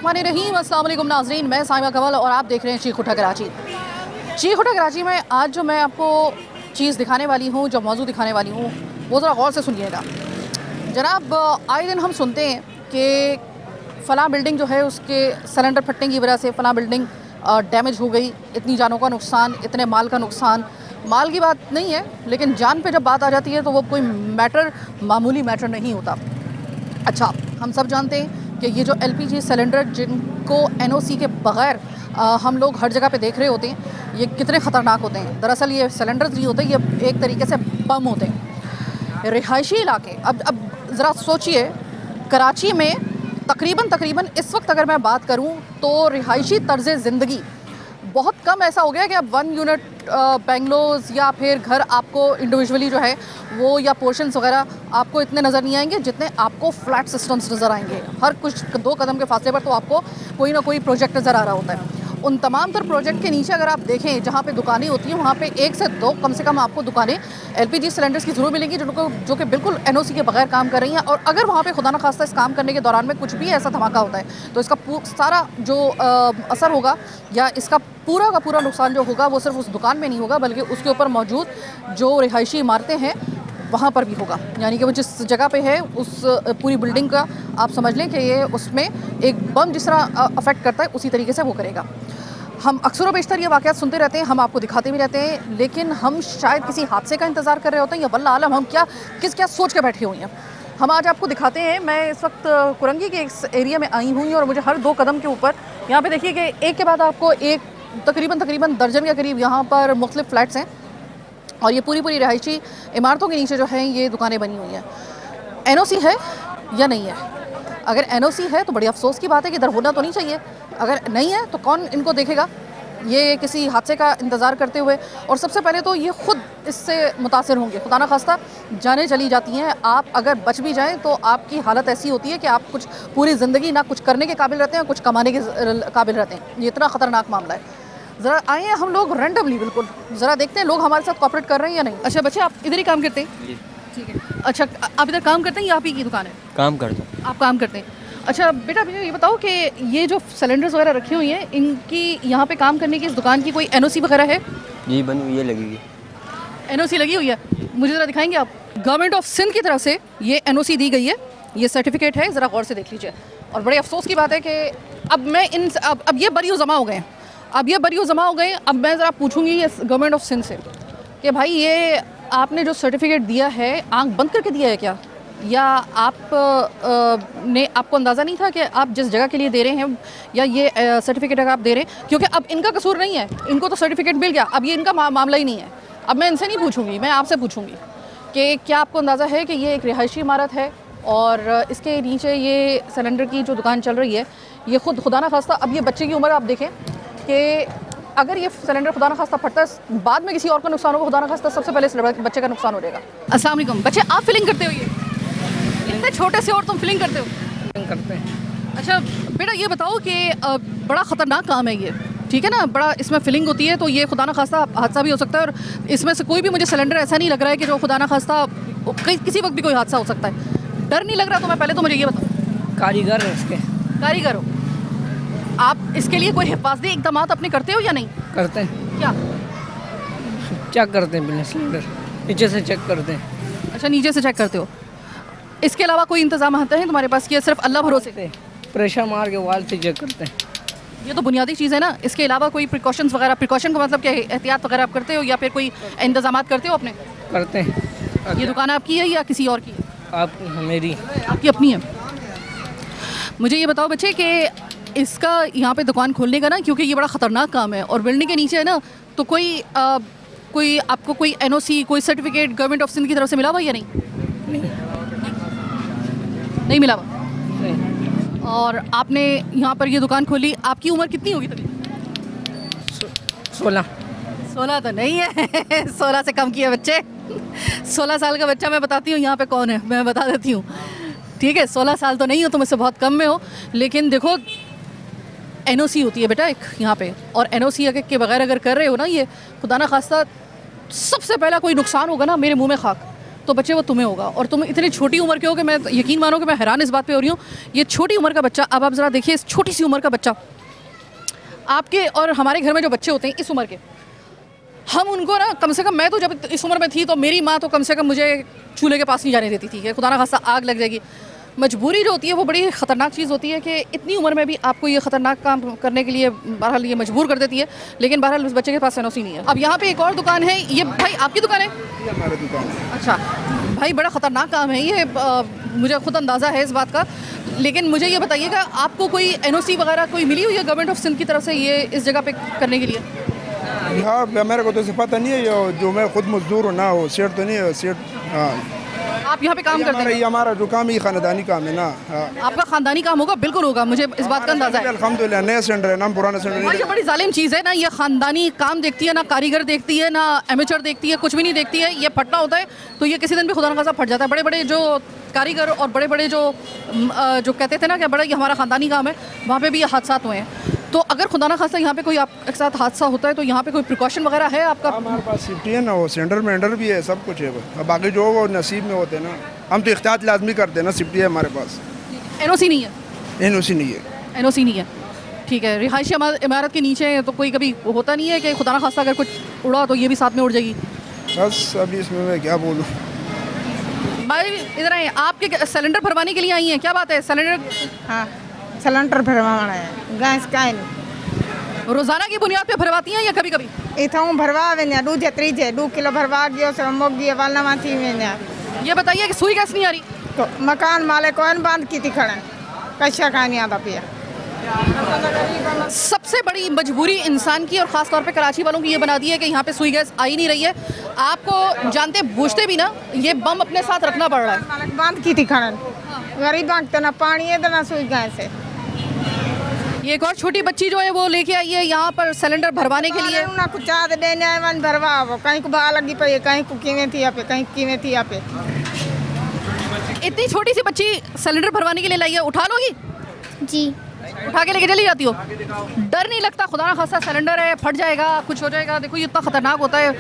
बिस्मिल्लाहिर्रहमानिर्रहीम। अस्सलाम वालेकुम नाज़रीन, मैं साइमा कमल और आप देख रहे हैं चीख उठा कराची। चीख उठा कराची में आज जो मैं आपको चीज़ दिखाने वाली हूँ, जो मौजू दिखाने वाली हूँ, वो ज़रा गौर से सुनिएगा जनाब। आए दिन हम सुनते हैं कि फ़लाँ बिल्डिंग जो है उसके सिलेंडर फटने की वजह से फ़लाँ बिल्डिंग डैमेज हो गई, इतनी जानों का नुकसान, इतने माल का नुकसान। माल की बात नहीं है, लेकिन जान पे जब बात आ जाती है तो वो कोई मैटर, मामूली मैटर नहीं होता। अच्छा, हम सब जानते हैं कि ये जो एलपीजी सिलेंडर जिनको एनओसी के बग़ैर हम लोग हर जगह पे देख रहे होते हैं, ये कितने ख़तरनाक होते हैं। दरअसल ये सिलेंडर नहीं होते, ये एक तरीके से बम होते हैं। रिहायशी इलाके, अब ज़रा सोचिए, कराची में तकरीबन इस वक्त अगर मैं बात करूं तो रिहायशी तर्ज़ ज़िंदगी बहुत कम ऐसा हो गया कि अब 1 यूनिट बेंगलोज़ या फिर घर आपको इंडिविजुअली जो है वो या पोर्शंस वगैरह आपको इतने नज़र नहीं आएंगे जितने आपको फ्लैट सिस्टम्स नज़र आएंगे। हर कुछ 2 कदम के फासले पर तो आपको कोई ना कोई प्रोजेक्ट नज़र आ रहा होता है। उन तमाम तर प्रोजेक्ट के नीचे अगर आप देखें जहाँ पे दुकानें होती हैं, वहाँ पे 1 से 2 कम से कम आपको दुकानें एलपीजी सिलेंडर्स की ज़रूर मिलेंगी जो कि बिल्कुल एनओसी के बगैर काम कर रही हैं। और अगर वहाँ पे खुदा न खास्ता इस काम करने के दौरान में कुछ भी ऐसा धमाका होता है तो इसका सारा जो असर होगा या इसका पूरा का पूरा नुकसान जो होगा वो सिर्फ उस दुकान में नहीं होगा, बल्कि उसके ऊपर मौजूद जो रिहायशी इमारतें हैं वहाँ पर भी होगा। यानी कि वो जिस जगह पे है उस पूरी बिल्डिंग का आप समझ लें कि ये उसमें एक बम जिस तरह अफेक्ट करता है उसी तरीके से वो करेगा। हम अक्सर व बेशतर ये वाक़यात सुनते रहते हैं, हम आपको दिखाते भी रहते हैं, लेकिन हम शायद किसी हादसे का इंतज़ार कर रहे होते हैं या वल्लाह आलम हम क्या सोच के बैठे हुए हैं। हम आज आपको दिखाते हैं। मैं इस वक्त कुरंगी के इस एरिया में आई हुई और मुझे हर 2 कदम के ऊपर यहाँ पे देखिए कि एक के बाद आपको एक तकरीबन दर्जन के करीब यहाँ पर मुख्तलिफ फ्लैट्स हैं और ये पूरी रिहायशी इमारतों के नीचे जो है ये दुकानें बनी हुई हैं। एनओसी है या नहीं है? अगर एनओसी है तो बड़ी अफसोस की बात है कि इधर होना तो नहीं चाहिए। अगर नहीं है तो कौन इनको देखेगा ये किसी हादसे का इंतज़ार करते हुए। और सबसे पहले तो ये ख़ुद इससे मुतासिर होंगे, खुदा न खास्ता जानें चली जाती हैं। आप अगर बच भी जाएं तो आपकी हालत ऐसी होती है कि आप कुछ पूरी ज़िंदगी ना कुछ करने के काबिल रहते हैं, कुछ कमाने के काबिल रहते हैं। ये इतना ख़तरनाक मामला है। ज़रा आए हैं हम लोग रैंडमली, बिल्कुल ज़रा देखते हैं लोग हमारे साथ कॉपरेट कर रहे हैं या नहीं। अच्छा बच्चे, आप इधर ही काम करते हैं? ठीक है। अच्छा, आप इधर काम करते हैं या आप ही की दुकान है? काम करता हूँ। आप काम करते हैं। अच्छा बेटा, मुझे ये बताओ कि ये जो सिलेंडर्स वगैरह रखी हुई हैं, इनकी यहाँ पे काम करने की इस दुकान की कोई एनओसी वगैरह है? जी बनी हुई है, लगी हुई है। एनओसी लगी हुई है? मुझे ज़रा दिखाएंगे आप? गवर्नमेंट ऑफ सिंध की तरफ से ये एनओसी दी गई है, ये सर्टिफिकेट है, ज़रा गौर से देख लीजिए। और बड़े अफसोस की बात है कि अब मैं अब ये बरी जमा हो गए हैं, अब मैं ज़रा पूछूंगी गवर्नमेंट ऑफ सिंध से कि भाई ये आपने जो सर्टिफिकेट दिया है आंख बंद करके दिया है क्या, या आपको अंदाज़ा नहीं था कि आप जिस जगह के लिए दे रहे हैं या ये सर्टिफिकेट अगर आप दे रहे हैं, क्योंकि अब इनका कसूर नहीं है, इनको तो सर्टिफिकेट मिल गया, अब ये इनका मामला ही नहीं है। अब मैं इनसे नहीं पूछूंगी, मैं आपसे पूछूंगी कि क्या आपको अंदाज़ा है कि ये एक रिहायशी इमारत है और इसके नीचे ये सिलेंडर की जो दुकान चल रही है, ये ख़ुद खुदा न खास्ता, अब ये बच्चे की उम्र आप देखें कि अगर ये सिलेंडर खुदा न खास्ता फटता है, बाद में किसी और का नुकसान होगा, खुदा न खास्ता सबसे पहले इस बच्चे का नुकसान हो जाएगा। अस्सलाम वालेकुम बच्चे, आप फिलिंग करते हो? ये इतने छोटे से और तुम फिलिंग करते हो? करते हैं। अच्छा बेटा, ये बताओ कि बड़ा ख़तरनाक काम है ये, ठीक है ना? बड़ा इसमें फिलिंग होती है तो ये खुदा न खास्ता हादसा भी हो सकता है, और इसमें से कोई भी मुझे सिलेंडर ऐसा नहीं लग रहा है कि जो खुदा न खास्ता किसी वक्त भी कोई हादसा हो सकता है। डर नहीं लग रहा? तो मैं पहले तो मुझे ये बताओ। कारीगर है इसके। कारीगर हो आप, इसके लिए कोई हिफाजती इक़दाम अपने करते हो या नहीं? करते हैं। क्या चेक करते हैं? बिना सिलेंडर नीचे से चेक करते हैं। अच्छा, नीचे से चेक करते हो। इसके अलावा कोई इंतजाम होते हैं तुम्हारे पास? ये सिर्फ अल्लाह भरोसे पे प्रेशर मार के वाल से चेक करते हैं। ये तो बुनियादी चीज़ है ना। इसके अलावा कोई प्रिकॉशंस वगैरह, प्रिकॉशन का मतलब क्या है, एहतियात वगैरह आप करते हो या फिर कोई इंतजाम करते हो अपने? करते हैं। ये दुकान आपकी है या किसी और की है? आप मेरी। आपकी अपनी है। मुझे ये बताओ बच्चे कि इसका यहाँ पे दुकान खोलने का ना, क्योंकि ये बड़ा ख़तरनाक काम है और बिल्डिंग के नीचे है ना, तो कोई आपको कोई एनओसी, कोई सर्टिफिकेट गवर्नमेंट ऑफ सिंध की तरफ से मिला हुआ या नहीं? नहीं मिला हुआ। नहीं। और आपने यहाँ पर ये दुकान खोली, आपकी उम्र कितनी होगी तकरीबन? 16 तो नहीं है 16 से कम की है बच्चे। 16 साल का बच्चा मैं बताती हूँ यहाँ पे कौन है, मैं बता देती हूँ, ठीक है? 16 साल तो नहीं हो, तुम इससे बहुत कम में हो। लेकिन देखो, एनओसी होती है बेटा एक यहाँ पे, और एनओसी के बगैर अगर कर रहे हो ना, ये खुदा न खास्ता सबसे पहला कोई नुकसान होगा ना, मेरे मुंह में खाक, तो बच्चे वो तुम्हें होगा, और तुम इतनी छोटी उम्र के हो कि मैं यकीन मानो कि मैं हैरान इस बात पे हो रही हूँ। ये छोटी उम्र का बच्चा, अब आप ज़रा देखिए, इस छोटी सी उम्र का बच्चा, आपके और हमारे घर में जो बच्चे होते हैं इस उम्र के, हम उनको ना कम से कम, मैं तो जब इस उम्र में थी तो मेरी माँ तो कम से कम मुझे चूल्हे के पास नहीं जाने देती थी कि खुदा ना खासा आग लग जाएगी। मजबूरी जो होती है वो बड़ी ख़तरनाक चीज़ होती है कि इतनी उम्र में भी आपको ये ख़तरनाक काम करने के लिए बहरहाल ये मजबूर कर देती है। लेकिन बहरहाल उस बच्चे के पास एनओसी नहीं है। अब यहाँ पे एक और दुकान है, ये भाई आपकी दुकान है? ये हमारी दुकान है। अच्छा भाई, बड़ा ख़तरनाक काम है ये, मुझे खुद अंदाज़ा है इस बात का। लेकिन मुझे ये बताइएगा, आपको कोई एनओसी वगैरह कोई मिली हुई है गवर्नमेंट ऑफ सिंध की तरफ से ये इस जगह पे करने के लिए? हाँ, मेरे को तो इसे पता नहीं है, ये जो मैं खुद मजदूर हूँ ना, वो सेठ तो नहीं है सेठ। हाँ, आप यहाँ पे काम करते हैं? ये हमारा जो काम है खानदानी काम है ना। हाँ, आपका खानदानी काम होगा, बिल्कुल होगा, मुझे इस बात का अंदाज़ा है। अल्हम्दुलिल्लाह नया सेंटर है ना, पुराना सेंटर और नहीं। ये बड़ी जालिम चीज़ है ना, ये ख़ानदानी काम देखती है ना, कारीगर देखती है ना, एमेचर देखती है, कुछ भी नहीं देखती है। ये फटना होता है तो ये किसी दिन भी खुदा न खासा फट जाता है। बड़े बड़े जो कारीगर और बड़े बड़े जो कहते थे ना कि बड़ा ये हमारा ख़ानदानी काम है, वहाँ पे भी ये हादसा हुए हैं। तो अगर खुदा न खासा यहाँ पे कोई आपके साथ हादसा होता है तो यहाँ पे कोई प्रिकॉशन वगैरह है आपका? हमारे पास सेफ्टी है ना, वो सेंटर में एंडर भी है, सब कुछ है। अब बाकी जो वो नसीब में होते हैं ना, हम तो इख्तियात लाजमी करते हैं ना। सेफ्टी है हमारे पास। एनओसी नहीं है? एनओसी नहीं है। एनओसी नहीं है, ठीक है। रिहायशी इमारत के नीचे है तो कोई कभी होता नहीं है कि खुदा न खासा अगर कुछ उड़ा तो ये भी साथ में उड़ जाएगी? बस अभी इसमें मैं क्या बोलूँ। भाई इधर आए, आपके सिलेंडर भरवाने के लिए आई हैं, क्या बात है? सिलेंडर हाँ, सिलेंडर भरवाना है, गैस का नहीं। रोज़ाना की बुनियाद पे भरवाती हैं या कभी कभी? इथों भरवा वेंदा, 2 किलो भरवा गयो से मोगी वाला माथी वेंदा। ये बताइए कि सुई गैस नहीं आ रही? तो मकान मालिक कौन बंद की थी खड़े, कैसा खानी आता पिया। सबसे बड़ी मजबूरी इंसान की और ख़ास तौर पे कराची वालों की ये बना दी है कि यहाँ पे सुई गैस आ ही नहीं रही है। आपको जानते बूझते भी ना ये बम अपने साथ रखना पड़ रहा है। मालिक बंद की थी खड़े, गरीब तो ना पानी है तो ना सुई गैस है। ये एक और छोटी बच्ची जो है वो लेके आई है यहाँ पर सिलेंडर भरवाने के लिए। ना कुछ चाह देने आए मन भरवा, कहीं को बा लगी पई, कहीं को कीमें थी यहाँ पे, कहीं कीमें थी यहाँ पे। इतनी छोटी सी बच्ची सिलेंडर भरवाने के लिए लाई है, उठा लोगी? जी। उठा के लेके चली जाती हो? डर नहीं लगता खुदा ना खासा सिलेंडर है फट जाएगा, कुछ हो जाएगा? देखो ये इतना ख़तरनाक होता है,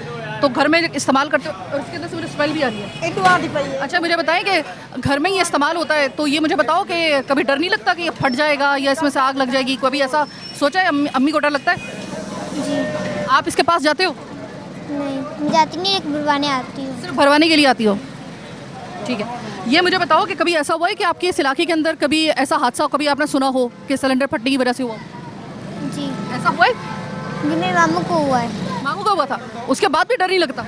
तो घर में इस्तेमाल करते हो और उसके अंदर से मुझे स्मेल भी आ रही है। अच्छा मुझे बताएं कि घर में ही इस्तेमाल होता है तो ये मुझे बताओ कि कभी डर नहीं लगता कि ये फट जाएगा या इसमें से आग लग जाएगी? कभी ऐसा सोचा है? अम्मी को डर लगता है? जी। आप इसके पास जाते हो? नहीं जाती नहीं, एक भरवाने आती हूँ। सिर्फ भरवाने के लिए आती हो, ठीक है। ये मुझे बताओ कि कभी ऐसा हुआ है कि आपके इस इलाके के अंदर कभी ऐसा हादसा कभी आपने सुना हो कि सिलेंडर फटने की वजह से हुआ? जी ऐसा हुआ है? जी, मेरे मामू को हुआ है। मामू का हुआ था, उसके बाद भी डर नहीं लगता?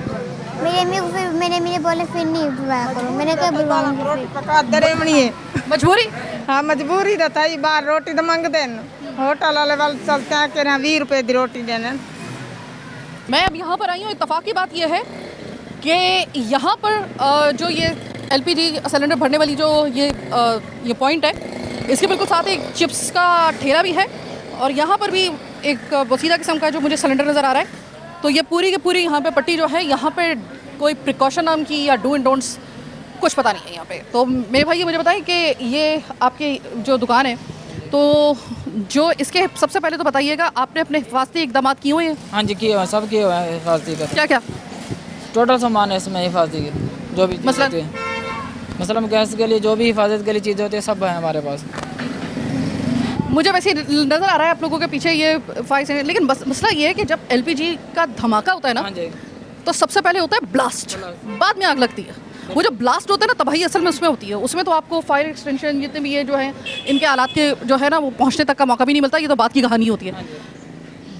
मेरी अम्मी को फिर मेरे अम्मी ने बोले फिर नहीं भरवाया करो, मैंने कहा भरवाऊंगी फिर। पका दरेमणी है। मजबूरी? हाँ मजबूरी तो था, बाहर रोटी तो मंगते हैं, होटल वाले वाले चलते हैं कि 20 रुपए की रोटी देने। मैं अब यहाँ पर आई हूँ, इत्तफाक की बात यह है कि यहाँ पर जो ये एलपीजी सिलेंडर भरने वाली जो ये पॉइंट है, इसके बिल्कुल साथ एक चिप्स का ठेला भी है और यहाँ पर भी एक वसीला किस्म का जो मुझे सिलेंडर नज़र आ रहा है। तो ये पूरी की पूरी यहाँ पे पट्टी जो है, यहाँ पे कोई प्रिकॉशन नाम की या डू एंड डोंट्स कुछ पता नहीं है यहाँ पे। तो मेरे भाई ये मुझे बताएं कि ये आपकी जो दुकान है, तो जो इसके सबसे पहले तो बताइएगा आपने अपने हिफाजती इकदाम किए हुए हैं? हाँ जी किए हुए हैं, सब किए हुए हैं हिफाजती का। क्या क्या टोटल सामान है इसमें हिफाजती के, जो भी चीज़ मसलन? होती है मतलब गैस के लिए जो भी हिफाजत के लिए चीज़ें होती है सब है हमारे पास। मुझे वैसे नज़र आ रहा है आप लोगों के पीछे ये फाइस है, लेकिन मसला ये है कि जब एलपीजी का धमाका होता है ना, हाँ जी, तो सबसे पहले होता है ब्लास्ट, बाद में आग लगती है। वो जो ब्लास्ट होता है ना, तबाही असल में उसमें होती है। उसमें तो आपको फायर एक्सटेंशन जितने भी ये जो है इनके आलात के जो है ना वो पहुंचने तक का मौका भी नहीं मिलता। ये तो बात की कहानी होती है।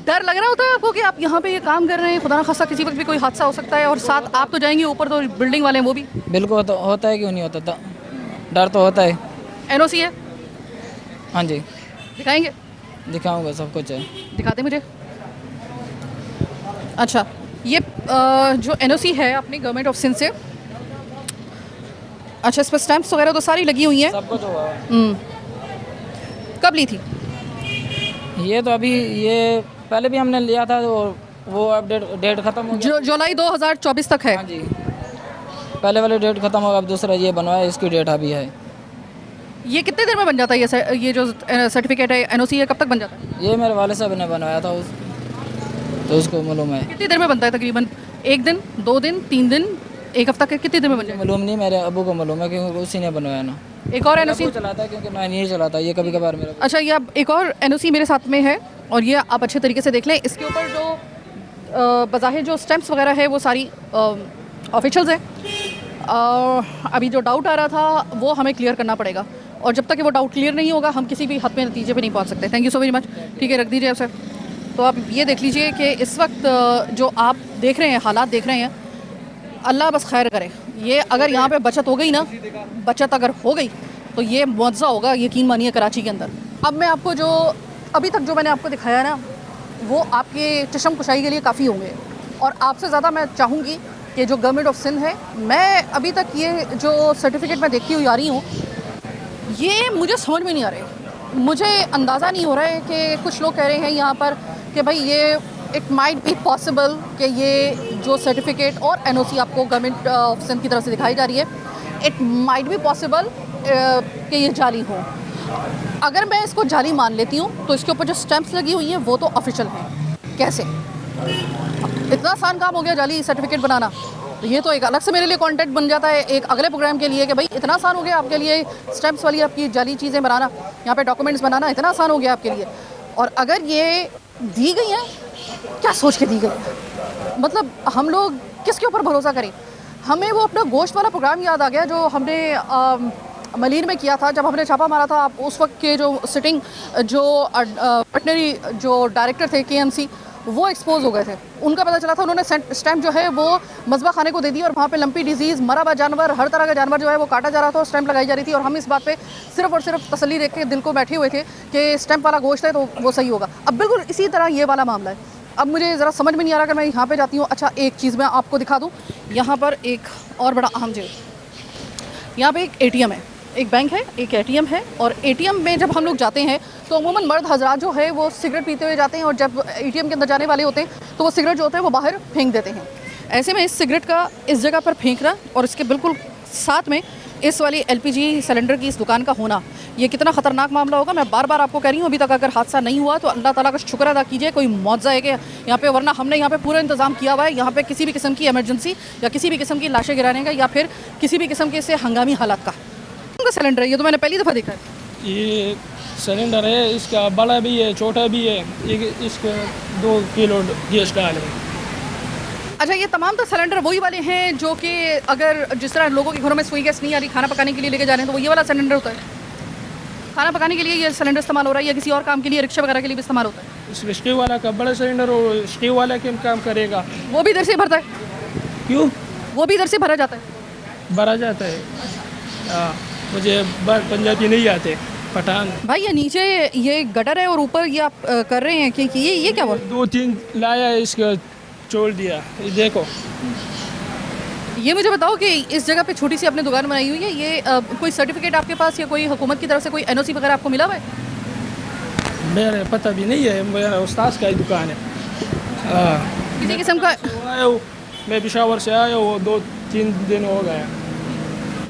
डर लग रहा होता है आपको कि आप यहाँ पे ये काम कर रहे हैं, खुदा ना खासा किसी वक्त भी कोई हादसा हो सकता है, और साथ आप तो जाएंगे ऊपर, तो बिल्डिंग वाले हैं वो भी। बिल्कुल तो होता है, क्यों नहीं होता, डर तो होता है। एनओसी है? हाँ जी दिखाएंगे? दिखाऊंगा, सब कुछ है। दिखाते मुझे। अच्छा ये जो एनओसी है अपनी गवर्नमेंट ऑफ सिंध से, अच्छा इस पर स्टैम्प्स वगैरह तो सारी लगी हुई हैं? सब कुछ हुआ। कब ली थी? ये तो अभी ये पहले भी हमने लिया था, वो अपडेट डेट ख़त्म हो गया। जो जुलाई 2024 तक है? हाँ जी, पहले वाली डेट ख़त्म होगा, अब दूसरा ये बनवाया, इसकी डेट अभी है। ये कितने देर में बन जाता है ये जो सर्टिफिकेट है एनओसी है, कब तक बन जाता है? ये मेरे वाले साहब ने बनवाया था तो उसको मालूम है। कितनी देर में बनता है तकरीबन? 1 दिन, 2 दिन, 3 दिन, एक हफ्ता के कितने दिन में बन जाएगा? मालूम नहीं, मेरे अबू को मालूम है क्योंकि उसी ने बनवाया ना। एक और एनओसी वो चलाता है क्योंकि मैं नहीं चलाता, ये कभी कभार मेरा। अच्छा, ये अब एक और एनओसी मेरे साथ में है और ये आप अच्छे तरीके से देख लें। इसके ऊपर जो बज़ाहिर जो स्टैम्प्स वगैरह है वो सारी ऑफिशियल्स हैं। अभी जो डाउट आ रहा था वो हमें क्लियर करना पड़ेगा और जब तक वो डाउट क्लियर नहीं होगा हम किसी भी हद में नतीजे पे नहीं पहुंच सकते। Thank you so very much. ठीक है, रख दीजिए सर। तो आप ये देख लीजिए कि इस वक्त जो आप देख रहे हैं, हालात देख रहे हैं, अल्लाह बस खैर करे। ये अगर यहाँ पे बचत हो गई ना, बचत अगर हो गई तो ये मुआवजा होगा, यकीन मानिए, कराची के अंदर। अब मैं आपको जो अभी तक जो मैंने आपको दिखाया ना, वो आपके चशम कुशाई के लिए काफ़ी होंगे और आपसे ज़्यादा मैं चाहूँगी कि जो गवर्नमेंट ऑफ सिंध है, मैं अभी तक ये जो सर्टिफिकेट मैं देखती हुई आ रही हूँ, ये मुझे समझ में नहीं आ रहे। मुझे अंदाज़ा नहीं हो रहा है कि कुछ लोग कह रहे हैं यहाँ पर कि भाई ये इट माइट बी पॉसिबल कि ये जो सर्टिफिकेट और एनओसी आपको गवर्नमेंट ऑफ सिंध की तरफ से दिखाई जा रही है, इट माइट बी पॉसिबल कि ये जाली हो। अगर मैं इसको जाली मान लेती हूँ तो इसके ऊपर जो स्टैम्प्स लगी हुई हैं वो तो ऑफिशियल हैं। कैसे? इतना आसान काम हो गया जाली सर्टिफिकेट बनाना, तो ये तो एक अलग से मेरे लिए कंटेंट बन जाता है एक अगले प्रोग्राम के लिए कि भाई इतना आसान हो गया आपके लिए स्टैम्प्स वाली आपकी जाली चीज़ें बनाना, यहाँ पे डॉक्यूमेंट्स बनाना इतना आसान हो गया आपके लिए। और अगर ये दी गई हैं, क्या सोच के दी गई है? मतलब हम लोग किसके ऊपर भरोसा करें? हमें वो अपना गोश्त वाला प्रोग्राम याद आ गया जो हमने मलीर में किया था, जब हमने छापा मारा था। आप उस वक्त के जो सिटिंग जो वेटनरी जो डायरेक्टर थे KMC, वो एक्सपोज हो गए थे। उनका पता चला था, उन्होंने स्टैम्प जो है वो मजबा खाने को दे दी और वहाँ पे लंपी डिजीज़, मरा हुआ जानवर, हर तरह का जानवर जो है वो काटा जा रहा था और स्टैम्प लगाई जा रही थी। और हम इस बात पे सिर्फ और सिर्फ तसल्ली देख के दिल को बैठे हुए थे कि स्टैम्प वाला गोश्त है तो वो सही होगा। अब बिल्कुल इसी तरह ये वाला मामला है। अब मुझे ज़रा समझ में नहीं आ रहा, अगर मैं यहाँ पे जाती हूँ। अच्छा, एक चीज़ मैं आपको दिखा दूँ, यहाँ पर एक और बड़ा अहम चीज़, यहाँ पे एक ATM है, एक बैंक है, एक ATM है। और ATM में जब हम लोग जाते हैं तो अमूमन मर्द हजरात जो है वो सिगरेट पीते हुए जाते हैं और जब ATM के अंदर जाने वाले होते हैं तो वो सिगरेट जो होते हैं वो बाहर फेंक देते हैं। ऐसे में इस सिगरेट का इस जगह पर फेंकना और इसके बिल्कुल साथ में इस वाली LPG सिलेंडर की इस दुकान का होना, ये कितना ख़तरनाक मामला होगा। मैं बार बार आपको कह रही हूँ, अभी तक अगर हादसा नहीं हुआ तो अल्लाह ताला का शुक्र अदा कीजिए, कोई मौजज़ा है कि यहाँ पे, वरना हमने यहाँ पे पूरा इंतज़ाम किया हुआ है यहाँ पे किसी भी किस्म की एमरजेंसी या किसी भी किस्म की लाशें गिराने का या फिर किसी भी किस्म के इससे हंगामी हालात का। सिलेंडर है, ये तो मैंने पहली दफ़ा देखा है। ये सिलेंडर है, इसका बड़ा भी है, छोटा भी है। इसका 2 किलो गैस डाले। अच्छा, ये तमाम तो सिलेंडर वही वाले हैं जो कि अगर जिस तरह लोगों के घरों में सुई गैस नहीं आ रही, खाना पकाने के लिए लेके जा रहे हैं, तो वो ये वाला सिलेंडर होता है। खाना पकाने के लिए ये सिलेंडर इस्तेमाल हो रहा है या किसी और काम के लिए, रिक्शा वगैरह के लिए भी इस्तेमाल होता है? इस स्टीव वाला का बड़ा सिलेंडर और स्टीव वाला क्या काम करेगा? वो भी इधर से भरता है? क्यों? वो भी इधर से भरा जाता है? भरा जाता है। हाँ, मुझे पंजाबी नहीं आते, पठान। भाई ये नीचे ये गटर है और ऊपर ये आप कर रहे हैं कि ये क्या हुआ? 2-3 लाया, इसका छोड़ दिया। ये देखो, ये मुझे बताओ कि इस जगह पे छोटी सी आपने दुकान बनाई हुई है, ये कोई सर्टिफिकेट आपके पास या कोई हुकूमत की तरफ से कोई NOC वगैरह आपको मिला हुआ है? मेरे पता भी नहीं है, मेरा उस्ताद का ही दुकान है। हाँ, किसी किस्म का आया हूँ, मैं पेशावर से आया हूँ, 2-3 दिन हो गए।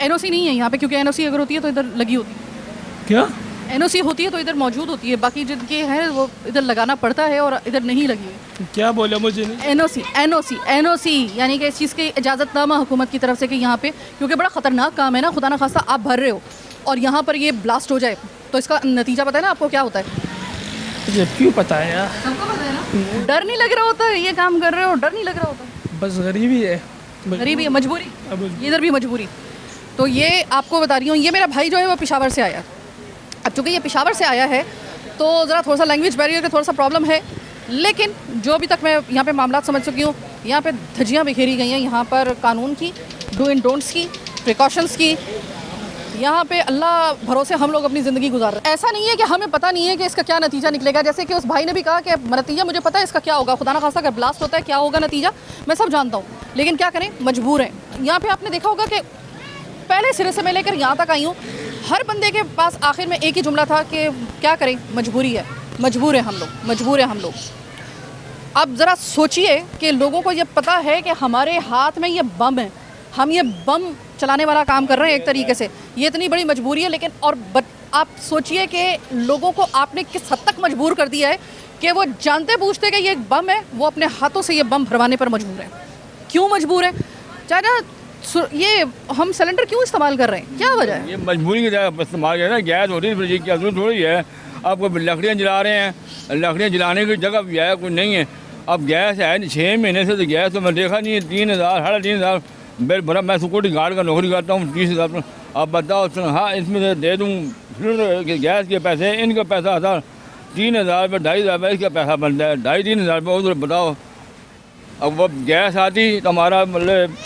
NOC नहीं है यहाँ पे, क्योंकि NOC अगर होती है तो इधर लगी होती है। क्या? NOC होती है तो इधर मौजूद होती है, बाकी जिनके हैं वो इधर लगाना पड़ता है और इधर नहीं लगी है। क्या बोला मुझे नहीं? NOC यानी कि इस चीज़ की इजाज़तनामा हुकूमत की तरफ से कि यहाँ पे, क्योंकि बड़ा ख़तरनाक काम है ना, खुदा ना खास्ता आप भर रहे हो और यहाँ पर ये ब्लास्ट हो जाए तो इसका नतीजा पता है ना आपको क्या होता है? मुझे क्यों पता है यार? सबको पता है ना। डर नहीं लग रहा होता है ये काम कर रहे हो? डर नहीं लग रहा होता? बस गरीबी है, गरीबी है, मजबूरी, अब इधर भी मजबूरी। तो ये आपको बता रही हूँ, ये मेरा भाई जो है वो पेशावर से आया। अब चूँकि ये पेशावर से आया है तो ज़रा थोड़ा सा लैंग्वेज बैरियर का थोड़ा सा प्रॉब्लम है, लेकिन जो अभी तक मैं यहाँ पे मामला समझ चुकी हूँ, यहाँ पे धज्जियाँ बिखेरी गई हैं, यहाँ पर कानून की, डू एंड डोंट्स की, प्रिकॉशंस की। यहाँ पे अल्लाह भरोसे हम लोग अपनी ज़िंदगी गुजार रहे हैं। ऐसा नहीं है कि हमें पता नहीं है कि इसका क्या नतीजा निकलेगा। जैसे कि उस भाई ने भी कहा कि नतीजा मुझे पता है इसका क्या होगा, खुदा ना खास्ता अगर ब्लास्ट होता है क्या होगा नतीजा, मैं सब जानता हूँ, लेकिन क्या करें, मजबूर हैं। यहाँ पे आपने देखा होगा कि पहले सिरे से मैं लेकर यहाँ तक आई हूँ, हर बंदे के पास आखिर में एक ही जुमला था कि क्या करें, मजबूरी है, मजबूर है हम लोग, मजबूर है हम लोग। अब ज़रा सोचिए कि लोगों को ये पता है कि हमारे हाथ में ये बम है, हम ये बम चलाने वाला काम कर रहे हैं एक तरीके से, ये इतनी बड़ी मजबूरी है, लेकिन और आप सोचिए कि लोगों को आपने किस हद तक मजबूर कर दिया है कि वो जानते पूछते कि ये एक बम है, वो अपने हाथों से ये बम भरवाने पर मजबूर है। क्यों मजबूर है? चाचा ये हम सिलेंडर क्यों इस्तेमाल कर रहे हैं, क्या वजह है? ये मजबूरी की तरह इस्तेमाल है ना, गैस होती है फिर ये क्या जरूरत थोड़ी है। आपको लकड़ियाँ जला रहे हैं, लकड़ियाँ जलाने की जगह भी है कुछ नहीं है। अब गैस है 6 महीने से, तो गैस तो मैं देखा नहीं है। 3,000 3,500 बिल भरा। मैं सिक्योरिटी गार्ड का नौकरी करता हूँ, 30,000। अब बताओ हाँ इसमें से दे दूँ गैस के पैसे, इनका पैसा 3,000 रुपये 2,500 इसका पैसा बनता है, 2,500-3,000 रुपये उधर बताओ। अब वो गैस आती तो हमारा मतलब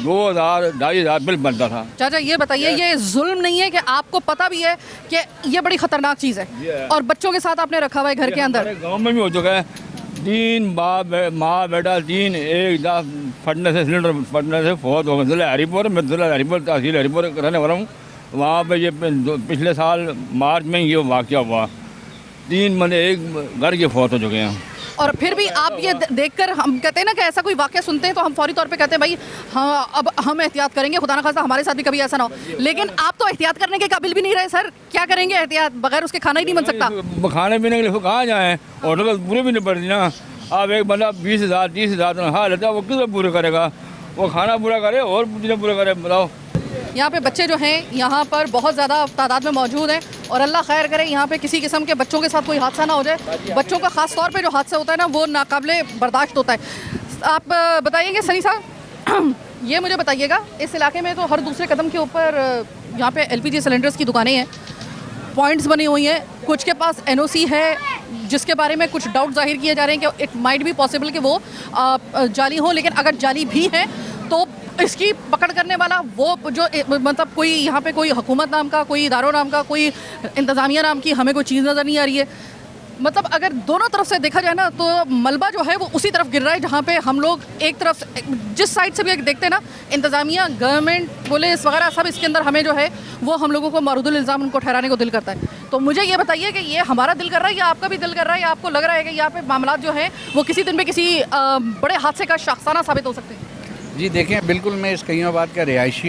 2,000-2,500 बिल बनता था। चाचा ये बताइए, ये जुल्म नहीं है कि आपको पता भी है कि ये बड़ी खतरनाक चीज़ है और बच्चों के साथ आपने रखा हुआ है घर के अंदर? गाँव में भी हो चुका है, 3 माँ बेटा 3 एक फटने से, सिलेंडर फटने से फौत हो गए। ज़िला हरीपुर, मैं ज़िला हरीपुर तहसील हरीपुर रहने वाला हूँ। वहाँ पे ये पिछले साल मार्च में ये वाक़या हुआ, 3 बंदे एक घर के फौत हो चुके हैं। और फिर भी आप ये देखकर, हम कहते हैं ना कि ऐसा कोई वाक़या सुनते हैं तो हम फौरी तौर पे कहते हैं भाई हाँ अब हम एहतियात करेंगे, खुदा न खास्ता हमारे साथ भी कभी ऐसा ना हो। लेकिन आप तो एहतियात करने के काबिल भी नहीं रहे सर, क्या करेंगे एहतियात, बगैर उसके खाना ही नहीं बन सकता। खाने पीने के लिए कहाँ जाएँ, होटल पूरे भी नहीं पड़ती ना। अब एक बंदा 20,000 30,000 हाँ लेता है, वो किस पूरे करेगा? वो खाना पूरा करे और पूरे पूरे करे, बताओ। यहाँ पे बच्चे जो हैं यहाँ पर बहुत ज़्यादा तादाद में मौजूद हैं और अल्लाह खैर करे यहाँ पे किसी किस्म के बच्चों के साथ कोई हादसा ना हो जाए। बच्चों का ख़ास तौर पे जो हादसा होता है ना वो नाकाबिले बर्दाश्त होता है। आप बताइएगा सनी साहब, ये मुझे बताइएगा, इस इलाके में तो हर दूसरे कदम के ऊपर यहाँ पे LPG सिलेंडर्स की दुकानें हैं, पॉइंट्स बनी हुई हैं, कुछ के पास NOC है जिसके बारे में कुछ डाउट जाहिर किए जा रहे हैं कि इट माइट भी पॉसिबल कि वो जाली हो। लेकिन अगर जाली भी हैं तो इसकी पकड़ करने वाला वो जो मतलब कोई यहाँ पे कोई हुकूमत नाम का, कोई इदारों नाम का, कोई इंतज़ामिया नाम की हमें कोई चीज़ नज़र नहीं आ रही है। मतलब अगर दोनों तरफ से देखा जाए ना तो मलबा जो है वो उसी तरफ गिर रहा है जहाँ पे हम लोग एक तरफ जिस साइड से भी देखते हैं ना, इंतज़ामिया, गवर्नमेंट, पुलिस वगैरह सब इसके अंदर हमें जो है वो हम लोगों को मारूदुल इल्ज़ाम उनको ठहराने को दिल करता है। तो मुझे ये बताइए कि ये हमारा दिल कर रहा है या आपका भी दिल कर रहा है, या आपको लग रहा है कि यहाँ पे मामला जो है वो किसी दिन में किसी बड़े हादसे का शाखसाना साबित हो सकते हैं? जी देखें, बिल्कुल मैं इस कईमाबाद का रिहायशी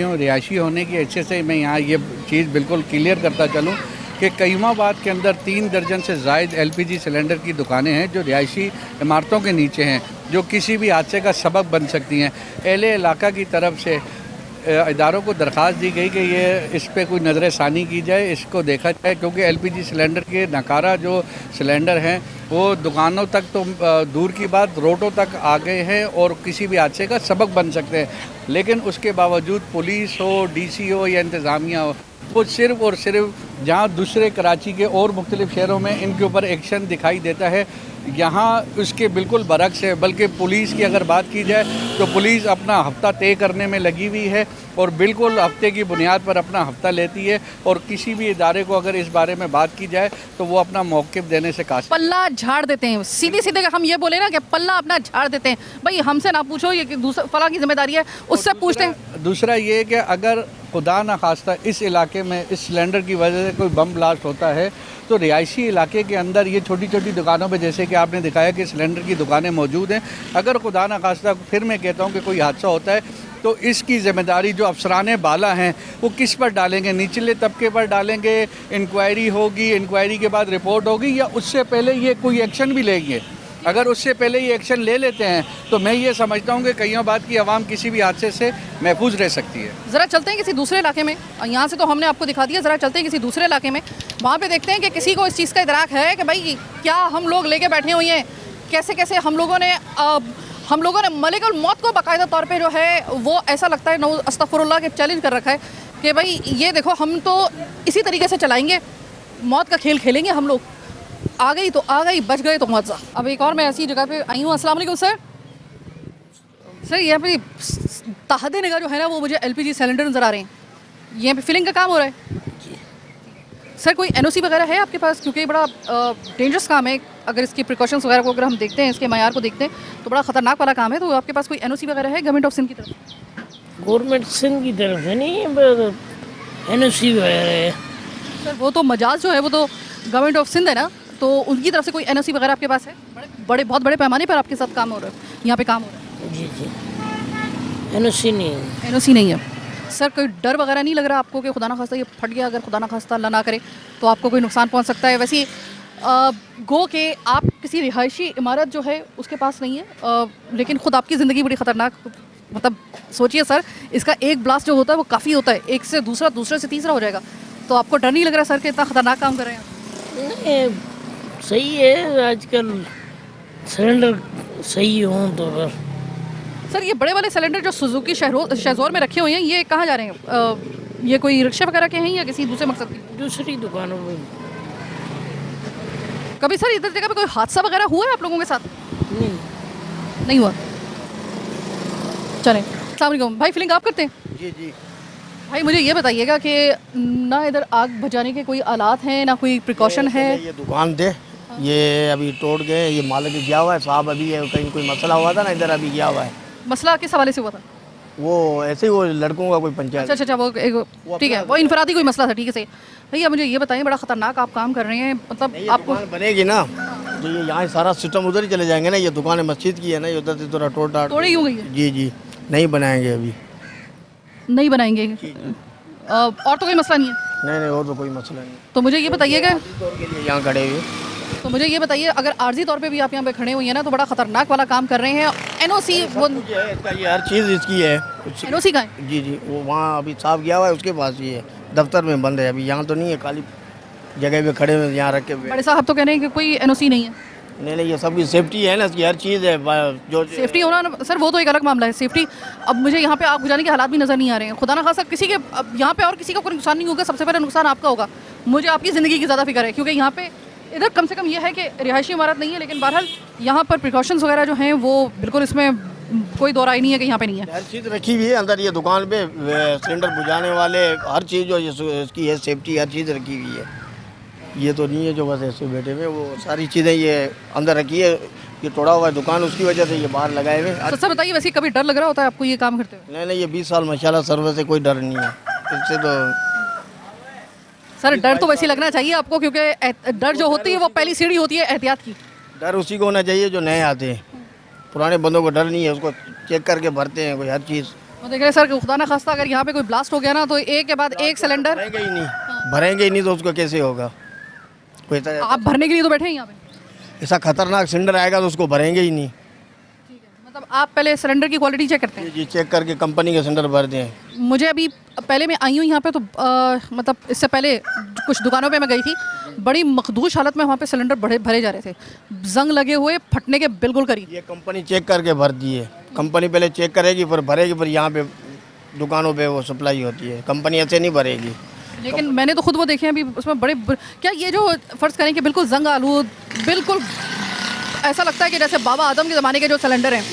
होने की हैसियत से मैं यहाँ ये चीज़ बिल्कुल क्लियर करता चलूँ कि कईमाबाद के अंदर 3 दर्जन से ज़ायद LPG सिलेंडर की दुकानें हैं जो रिहायशी इमारतों के नीचे हैं, जो किसी भी हादसे का सबब बन सकती हैं। अहले इलाका की तरफ से इदारों को दरख्वास्त दी गई कि ये इस पर कोई नज़र षानी की जाए, इसको देखा जाए, क्योंकि LPG सिलेंडर के नकारा जो सिलेंडर हैं वो दुकानों तक तो दूर की बात रोडों तक आ गए हैं और किसी भी हादसे का सबक बन सकते हैं। लेकिन उसके बावजूद पुलिस हो, DC हो या इंतज़ामिया हो, वो सिर्फ़ और सिर्फ जहाँ दूसरे कराची के और मुख्तलिफ़ शहरों में इनके ऊपर एक्शन दिखाई देता है, यहाँ उसके बिल्कुल बरक्स है। बल्कि पुलिस की अगर बात की जाए तो पुलिस अपना हफ्ता तय करने में लगी हुई है और बिल्कुल हफ्ते की बुनियाद पर अपना हफ्ता लेती है। और किसी भी इदारे को अगर इस बारे में बात की जाए तो वो अपना मौक़िफ़ देने से कासिर, पल्ला झाड़ देते हैं। सीधे सीधे हम ये बोले ना कि पल्ला अपना झाड़ देते हैं, भाई हमसे ना पूछो, ये दूसरा फला की जिम्मेदारी है, उससे पूछते हैं। दूसरा ये कि अगर खुदा न खास्ता इस इलाके में इस सिलेंडर की वजह से कोई बम ब्लास्ट होता है तो रिहायशी इलाके के अंदर ये छोटी छोटी दुकानों पे, जैसे कि आपने दिखाया कि सिलेंडर की दुकानें मौजूद हैं, अगर खुदा न खास्ता फिर मैं कहता हूँ कि कोई हादसा होता है तो इसकी ज़िम्मेदारी जो अफसराने बाला हैं वो किस पर डालेंगे? निचले तबके पर डालेंगे, इंक्वायरी होगी, इंक्वायरी के बाद रिपोर्ट होगी, या उससे पहले ये कोई एक्शन भी लेंगे? अगर उससे पहले ये एक्शन ले लेते हैं तो मैं ये समझता हूँ कि कईमाबाद की आवाम किसी भी हादसे से महफूज रह सकती है। ज़रा चलते हैं किसी दूसरे इलाके में, यहाँ से तो हमने आपको दिखा दिया, ज़रा चलते हैं किसी दूसरे इलाके में, वहाँ पे देखते हैं कि किसी को इस चीज़ का इदराक है कि भाई क्या हम लोग लेके बैठे हुए हैं, कैसे कैसे हम लोगों ने मलिकुल मौत को बाकायदा तौर पे जो है वो ऐसा लगता है अस्तगफुरुल्लाह के चैलेंज कर रखा है कि भाई ये देखो हम तो इसी तरीके से चलाएँगे, मौत का खेल खेलेंगे हम लोग, आ गई तो आ गई, बच गए तो मौत। अब एक और मैं ऐसी जगह पे आई हूँ। अस्सलाम वालेकुम सर। सर यहाँ पे ताहदे निगाह जो है ना वो मुझे LPG सिलेंडर नज़र आ रहे हैं, यहाँ पे फिलिंग का काम हो रहा है। सर कोई NOC वगैरह है आपके पास? क्योंकि बड़ा डेंजरस काम है, अगर इसकी प्रिकॉशंस वगैरह को अगर हम देखते हैं, इसके मयार को देखते हैं तो बड़ा ख़तरनाक वाला काम है। तो आपके पास कोई NOC वगैरह है गवर्नमेंट ऑफ सिंध की तरफ? गवर्नमेंट सिंध की तरफ है नहीं, NOC वगैरह है। सर वो तो मजाज जो है वो तो गवर्नमेंट ऑफ सिंध है ना, तो उनकी तरफ से कोई NOC वगैरह आपके पास है? बहुत बड़े पैमाने पर आपके साथ काम हो रहा है, यहाँ पे काम हो रहा है? जी NOC नहीं है। NOC नहीं है। सर कोई डर वगैरह नहीं लग रहा आपको कि खुदा ना खास्ता ये फट गया, अगर खुदा ना खास्ता अल्लाह ना करे तो आपको कोई नुकसान पहुँच सकता है? वैसे गो के आप किसी रिहायशी इमारत जो है उसके पास नहीं है, लेकिन ख़ुद आपकी ज़िंदगी बड़ी ख़तरनाक मतलब सोचिए सर, इसका एक ब्लास्ट जो होता है वो काफ़ी होता है, एक से दूसरा, दूसरे से तीसरा हो जाएगा। तो आपको डर नहीं लग रहा सर कि इतना खतरनाक काम कर रहे हैं? नहीं, सही है आजकल सिलेंडर सही हो तो बस। सर ये बड़े वाले सिलेंडर जो सुजुकी शहजोर में रखे हुए हैं, ये कहाँ जा रहे हैं? ये कोई रिक्शा वगैरह के हैं या किसी दूसरे मकसद की? दूसरी दुकानों में। कभी सर इधर जगह पे कोई हादसा वगैरह हुआ है आप लोगों के साथ? नहीं हुआ। चलें, अस्सलाम वालेकुम भाई, फिलिंग आप करते हैं? जी जी। भाई मुझे ये बताइएगा कि ना इधर आग बुझाने के कोई आलात हैं, ना कोई प्रिकॉशन है? ये दुकान थे, ये अभी तोड़ गए, ये मालिक गया हुआ है साहब, अभी कहीं कोई मसला हुआ था ना, इधर अभी गया हुआ है। मसला किस हवाले से हुआ था? वो ऐसे ही वो लड़कों का कोई पंचायत। अच्छा, वो ठीक है, वो इनफरादी कोई मसला था, ठीक है सही। भैया मुझे ये बताइए, बड़ा ख़तरनाक आप काम कर रहे हैं, मतलब आपको बनेगी ना तो ये यहाँ सारा सिस्टम उधर ही चले जाएंगे ना। ये दुकान मस्जिद की है ना, ये उधर से थोड़ा तोड़ी क्यों गई है? जी जी, नहीं बनाएंगे अभी, नहीं बनाएंगे। और तो कोई मसला नहीं है? नहीं, और तो कोई मसला नहीं। तो मुझे ये बताइएगा, यहाँ खड़े हुए, तो मुझे ये बताइए, अगर आर्जी तौर पे भी आप यहाँ पे खड़े हुए हैं ना, तो बड़ा खतरनाक वाला काम कर रहे हैं। एनओसी वो इसका ये हर चीज़ इसकी है। एनओसी का है? जी जी, वो वहाँ अभी साहब गया हुआ है, उसके पास ही है, दफ्तर में बंद है अभी, यहाँ तो नहीं है, खाली जगह पे खड़े हुए यहाँ रखे हुए। बड़े साहब तो कह रहे हैं कि कोई एनओसी नहीं है। नहीं, ये सबकी सेफ्टी है ना, इसकी हर चीज़ है जो सेफ्टी होना ना सर, वो तो एक अलग मामला है सेफ्टी। अब मुझे यहाँ पे आग बुझाने के हालात भी नज़र नहीं आ रहे हैं। खुदा ना खासा किसी के अब यहाँ पे और किसी का कोई नुकसान नहीं होगा, सबसे पहले नुकसान आपका होगा। मुझे आपकी ज़िंदगी की ज़्यादा फिक्र है, क्योंकि यहाँ पे इधर कम से कम ये है कि रिहायशी इमारत नहीं है, लेकिन बहरहाल यहाँ पर प्रिकॉशंस वगैरह जो हैं वो बिल्कुल, इसमें कोई दो राय नहीं है कि यहाँ पे नहीं है। हर चीज़ रखी हुई है अंदर, ये दुकान पे सिलेंडर बुझाने वाले हर चीज़ जो इसकी है, सेफ्टी हर चीज़ रखी हुई है। ये तो नहीं है जो बस ऐसे बैठे हुए, वो सारी चीज़ें ये अंदर रखी है। ये तोड़ा हुआ है दुकान, उसकी वजह से ये बाहर लगाए हुए। तो सर बताइए, वैसे कभी डर लग रहा होता है आपको ये काम करते हुए? नहीं, ये 20 साल माशाल्लाह सर्विस से कोई डर नहीं है इससे तो। सर डर तो वैसे लगना चाहिए आपको, क्योंकि डर जो होती है वो पहली सीढ़ी होती है एहतियात की। डर उसी को होना चाहिए जो नए आते हैं, पुराने बंदों को डर नहीं है, उसको चेक करके भरते हैं कोई हर चीज़। वो देख रहे सर, खुदा ना खास्ता अगर यहाँ पे कोई ब्लास्ट हो गया ना, तो एक के बाद एक सिलेंडर भरेंगे ही नहीं तो उसको कैसे होगा? कोई आप भरने के लिए तो बैठे हैं यहाँ पे। ऐसा खतरनाक सिलेंडर आएगा तो उसको भरेंगे ही नहीं। मतलब आप पहले सिलेंडर की क्वालिटी चेक करते हैं? जी, चेक करके कंपनी के सिलेंडर भरते हैं। मुझे अभी पहले मैं आई हूँ यहाँ पे, तो मतलब इससे पहले कुछ दुकानों पे मैं गई थी, बड़ी मखदूश हालत में वहाँ पे सिलेंडर भरे जा रहे थे, जंग लगे हुए, फटने के बिल्कुल करीब। ये कंपनी चेक करके भरती है, कंपनी पहले चेक करेगी फिर भरेगी, फिर यहाँ पे दुकानों पे वो सप्लाई होती है, कंपनी ऐसे नहीं भरेगी। लेकिन मैंने तो खुद वो देखे हैं अभी, उसमें क्या ये जो फ़र्ज़ करें कि बिल्कुल जंग आलूद, बिल्कुल ऐसा लगता है कि जैसे बाबा आदम के ज़माने के जो सिलेंडर हैं,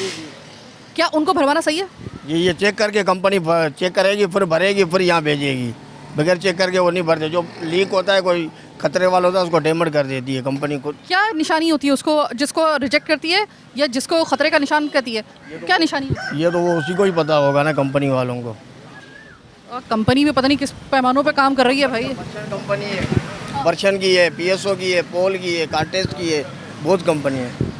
क्या उनको भरवाना सही है? ये चेक करके कंपनी चेक करेगी, फिर भरेगी, फिर यहाँ भेजेगी। बगैर चेक करके वो नहीं भरते। जो लीक होता है, कोई खतरे वाला होता है, उसको डैमेज कर देती है कंपनी को। क्या निशानी होती है उसको, जिसको रिजेक्ट करती है या जिसको खतरे का निशान कहती है, क्या निशानी? ये तो वो उसी को ही पता होगा ना, कंपनी वालों को। कंपनी में पता नहीं किस पैमानों पे काम कर रही है भाई। कंपनी है, वर्षन की है, PSO की है, पोल की है, कार्टेज की है, बहुत कंपनी है।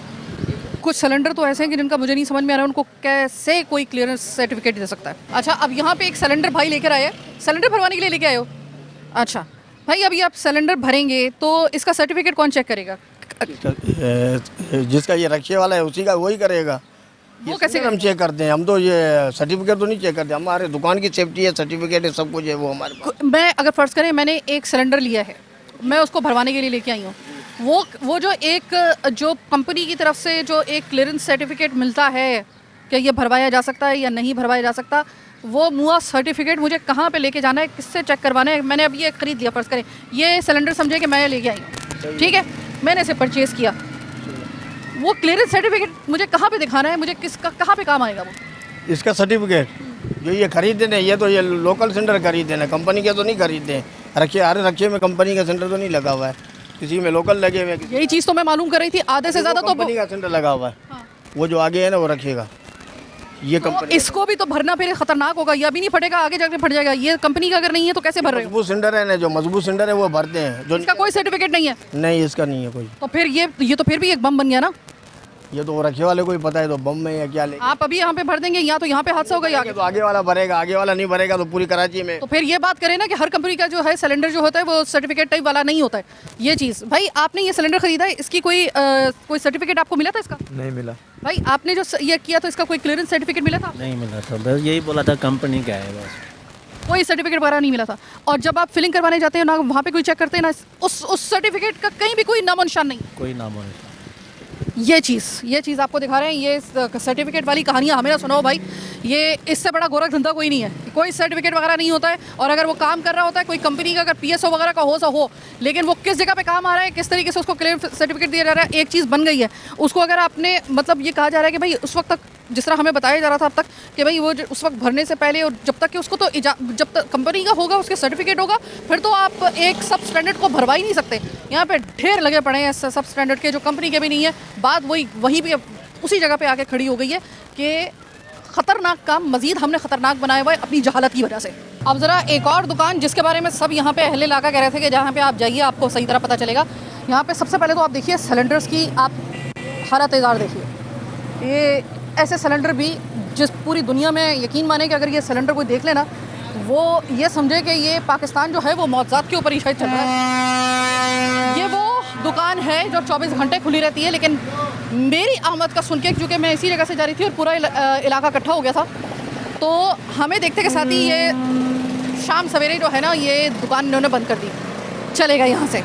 कुछ सिलेंडर तो ऐसे हैं कि जिनका मुझे नहीं समझ में आ रहा है उनको कैसे कोई क्लियरेंस सर्टिफिकेट दे सकता है। अच्छा, अब यहाँ पे एक सिलेंडर भाई लेकर आए, सिलेंडर भरवाने के लिए लेके आए हो? अच्छा भाई, अभी आप सिलेंडर भरेंगे तो इसका सर्टिफिकेट कौन चेक करेगा? जिसका ये रखे वाला है उसी का वही करेगा। वो कैसे हम चेक करते हैं? हम तो ये सर्टिफिकेट तो नहीं चेक करते, हमारे दुकान की सेफ्टी है, सर्टिफिकेट है, सब कुछ है वो हमारे पास। मैं अगर फ़र्ज़ करें मैंने एक सिलेंडर लिया है, मैं उसको भरवाने के लिए लेके आई हूँ, वो जो जो कंपनी की तरफ से जो एक क्लियरेंस सर्टिफिकेट मिलता है कि ये भरवाया जा सकता है या नहीं भरवाया जा सकता, वो मुआ सर्टिफिकेट मुझे कहाँ पे लेके जाना है, किससे चेक करवाना है? मैंने अभी ये ख़रीद लिया, फ़र्ज़ करें ये सिलेंडर समझे कि मैं लेके आई हूँ, ठीक है, मैंने इसे परचेज़ किया, वो क्लियरेंस सर्टिफिकेट मुझे कहाँ पे दिखाना है? मुझे किसका कहाँ पे काम आएगा वो? इसका सर्टिफिकेट जो ये खरीदते हैं, ये तो ये लोकल सेंटर खरीदते हैं, कंपनी के तो नहीं खरीदते हैं। रखे में कंपनी का सेंटर तो नहीं लगा हुआ है, किसी में लोकल लगे हुए। यही चीज़ तो मैं मालूम कर रही थी, आधे से ज़्यादा तो कंपनी का सेंटर लगा हुआ है। हाँ। वो जो आगे है ना वो रखेगा, ये कंपनी। इसको भी तो भरना फिर खतरनाक होगा, या भी नहीं फटेगा, आगे जाके फट जाएगा। ये कंपनी का अगर नहीं है तो कैसे भर रहे हो? मजबूत सेंटर है ना, जो मजबूत सेंटर है वो भरते हैं। जो इसका कोई सर्टिफिकेट नहीं है? नहीं, इसका नहीं है कोई। तो फिर ये तो फिर भी एक बम बन गया ना। ये तो रखे वाले को ही पता है, तो बम में या क्या ले। आप अभी यहाँ पे भर देंगे, यहाँ तो यहाँ पे हादसा होगा, आगे तो आगे वाला भरेगा, आगे वाला नहीं भरेगा तो पूरी कराची में। तो फिर ये बात करें ना कि हर कंपनी का जो है सिलेंडर जो होता है वो सर्टिफिकेट टाइप वाला नहीं होता है। ये चीज़ भाई, आपने ये सिलेंडर खरीदा है, इसकी कोई सर्टिफिकेट आपको मिला था इसका? नहीं मिला भाई आपने जो ये किया तो इसका कोई क्लियरेंस सर्टिफिकेट मिला था? नहीं मिला था, बस यही बोला था कंपनी का है, बस कोई सर्टिफिकेट वगैरह नहीं मिला था। और जब आप फिलिंग करवाने जाते हैं ना, वहाँ पे कोई चेक करते हैं ना, उस सर्टिफिकेट का कहीं भी कोई नामो निशान नहीं। कोई नाम नहीं। ये चीज़ आपको दिखा रहे हैं, ये सर्टिफिकेट वाली कहानियाँ हमें ना सुनाओ भाई, ये इससे बड़ा गोरख धंधा कोई नहीं है। कोई सर्टिफिकेट वगैरह नहीं होता है, और अगर वो काम कर रहा होता है कोई कंपनी का, अगर PSO वगैरह का हो, लेकिन वो किस जगह पे काम आ रहा है, किस तरीके से उसको क्लेम सर्टिफिकेट दिया जा रहा है, एक चीज़ बन गई है उसको। अगर आपने मतलब ये कहा जा रहा है कि भाई उस वक्त तक जिस तरह हमें बताया जा रहा था अब तक कि भाई वो उस वक्त भरने से पहले, और जब तक कि उसको तो जब तक कंपनी का होगा, उसके सर्टिफिकेट होगा, फिर तो आप एक सब स्टैंडर्ड को भरवा ही नहीं सकते। यहाँ पे ढेर लगे पड़े हैं सब स्टैंडर्ड के, जो कंपनी के भी नहीं है। बात वहीं पे उसी जगह पे आके खड़ी हो गई है कि ख़तरनाक काम मज़ीद हमने ख़तरनाक बनाया हुआ है अपनी जहालत की वजह से। अब ज़रा एक और दुकान जिसके बारे में सब यहाँ पे अहले इलाका कह रहे थे कि जहाँ पे आप जाइए आपको सही तरह पता चलेगा। यहाँ पे सबसे पहले तो आप देखिए सिलेंडर्स की आप हालत इज़ार देखिए। ये ऐसे सिलेंडर भी जिस पूरी दुनिया में यकीन माने कि अगर ये सिलेंडर कोई देख लेना वो ये समझे कि ये पाकिस्तान जो है वो मौज़ात के ऊपर ही शायद चल रहा है। ये वो दुकान है जो 24 घंटे खुली रहती है, लेकिन मेरी आमद का सुन के, क्योंकि मैं इसी जगह से जा रही थी और पूरा इलाका इकट्ठा हो गया था, तो हमें देखते के साथ ही ये शाम सवेरे जो है ना ये दुकान इन्होंने बंद कर दी, चले गए यहाँ से।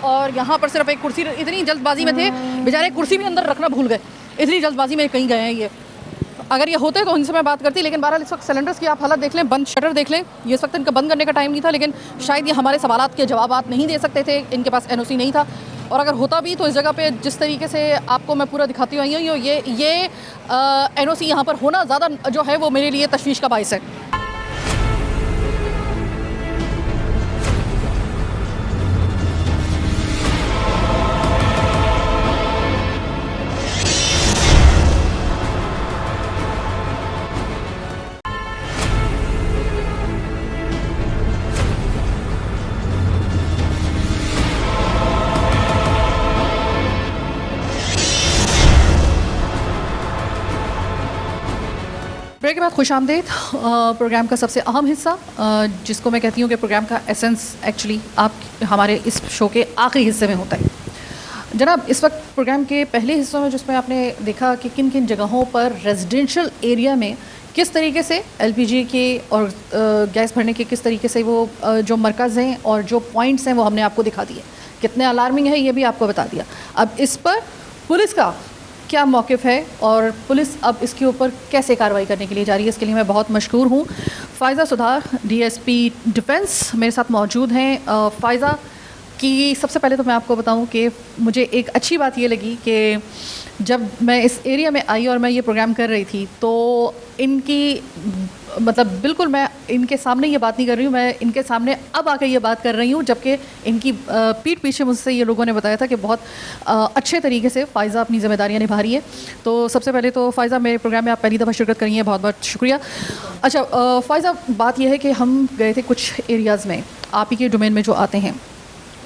और यहाँ पर सिर्फ एक कुर्सी, इतनी जल्दबाजी में थे बेचारे, कुर्सी भी अंदर रखना भूल गए, इतनी जल्दबाजी में कहीं गए हैं ये। अगर ये होते तो इनसे मैं बात करती, लेकिन बहरहाल इस वक्त सिलेंडर्स की आप हालत देख लें, बंद शटर देख लें। ये इस वक्त इनका बंद करने का टाइम नहीं था, लेकिन शायद ये हमारे सवालात के जवाबात नहीं दे सकते थे, इनके पास NOC नहीं था। और अगर होता भी तो इस जगह पे जिस तरीके से आपको मैं पूरा दिखाती हुई हूँ, ये NOC यहाँ पर होना ज़्यादा जो है वो मेरे लिए तशवीश का बाइस है। ब्रेक के बाद खुश आमदेद। प्रोग्राम का सबसे अहम हिस्सा, जिसको मैं कहती हूँ कि प्रोग्राम का एसेंस एक्चुअली आप हमारे इस शो के आखिरी हिस्से में होता है। जनाब, इस वक्त प्रोग्राम के पहले हिस्सों में जिसमें आपने देखा कि किन किन जगहों पर रेजिडेंशियल एरिया में किस तरीके से LPG के और गैस भरने के किस तरीके से वो जो मरकज़ हैं और जो पॉइंट्स हैं वो हमने आपको दिखा दिए। कितने अलार्मिंग है ये भी आपको बता दिया। अब इस पर पुलिस का क्या मौक़िफ़ है और पुलिस अब इसके ऊपर कैसे कार्रवाई करने के लिए जा रही है, इसके लिए मैं बहुत मशकूर हूँ। फ़ायज़ा सुधार DSP डिफेंस मेरे साथ मौजूद हैं। फ़ायज़ा की सबसे पहले तो मैं आपको बताऊं कि मुझे एक अच्छी बात ये लगी कि जब मैं इस एरिया में आई और मैं ये प्रोग्राम कर रही थी तो इनकी मतलब बिल्कुल मैं इनके सामने ये बात नहीं कर रही हूँ, मैं इनके सामने अब आकर ये बात कर रही हूँ, जबकि इनकी पीठ पीछे मुझसे ये लोगों ने बताया था कि बहुत अच्छे तरीके से फ़ायज़ा अपनी ज़िम्मेदारियाँ निभा रही है। तो सबसे पहले तो फ़ायज़ा, मेरे प्रोग्राम में आप पहली दफ़ा शिरकत करी है, बहुत बहुत शुक्रिया। अच्छा फ़ायज़ा, बात यह है कि हम गए थे कुछ एरियाज़ में, आप ही के डोमेन में जो आते हैं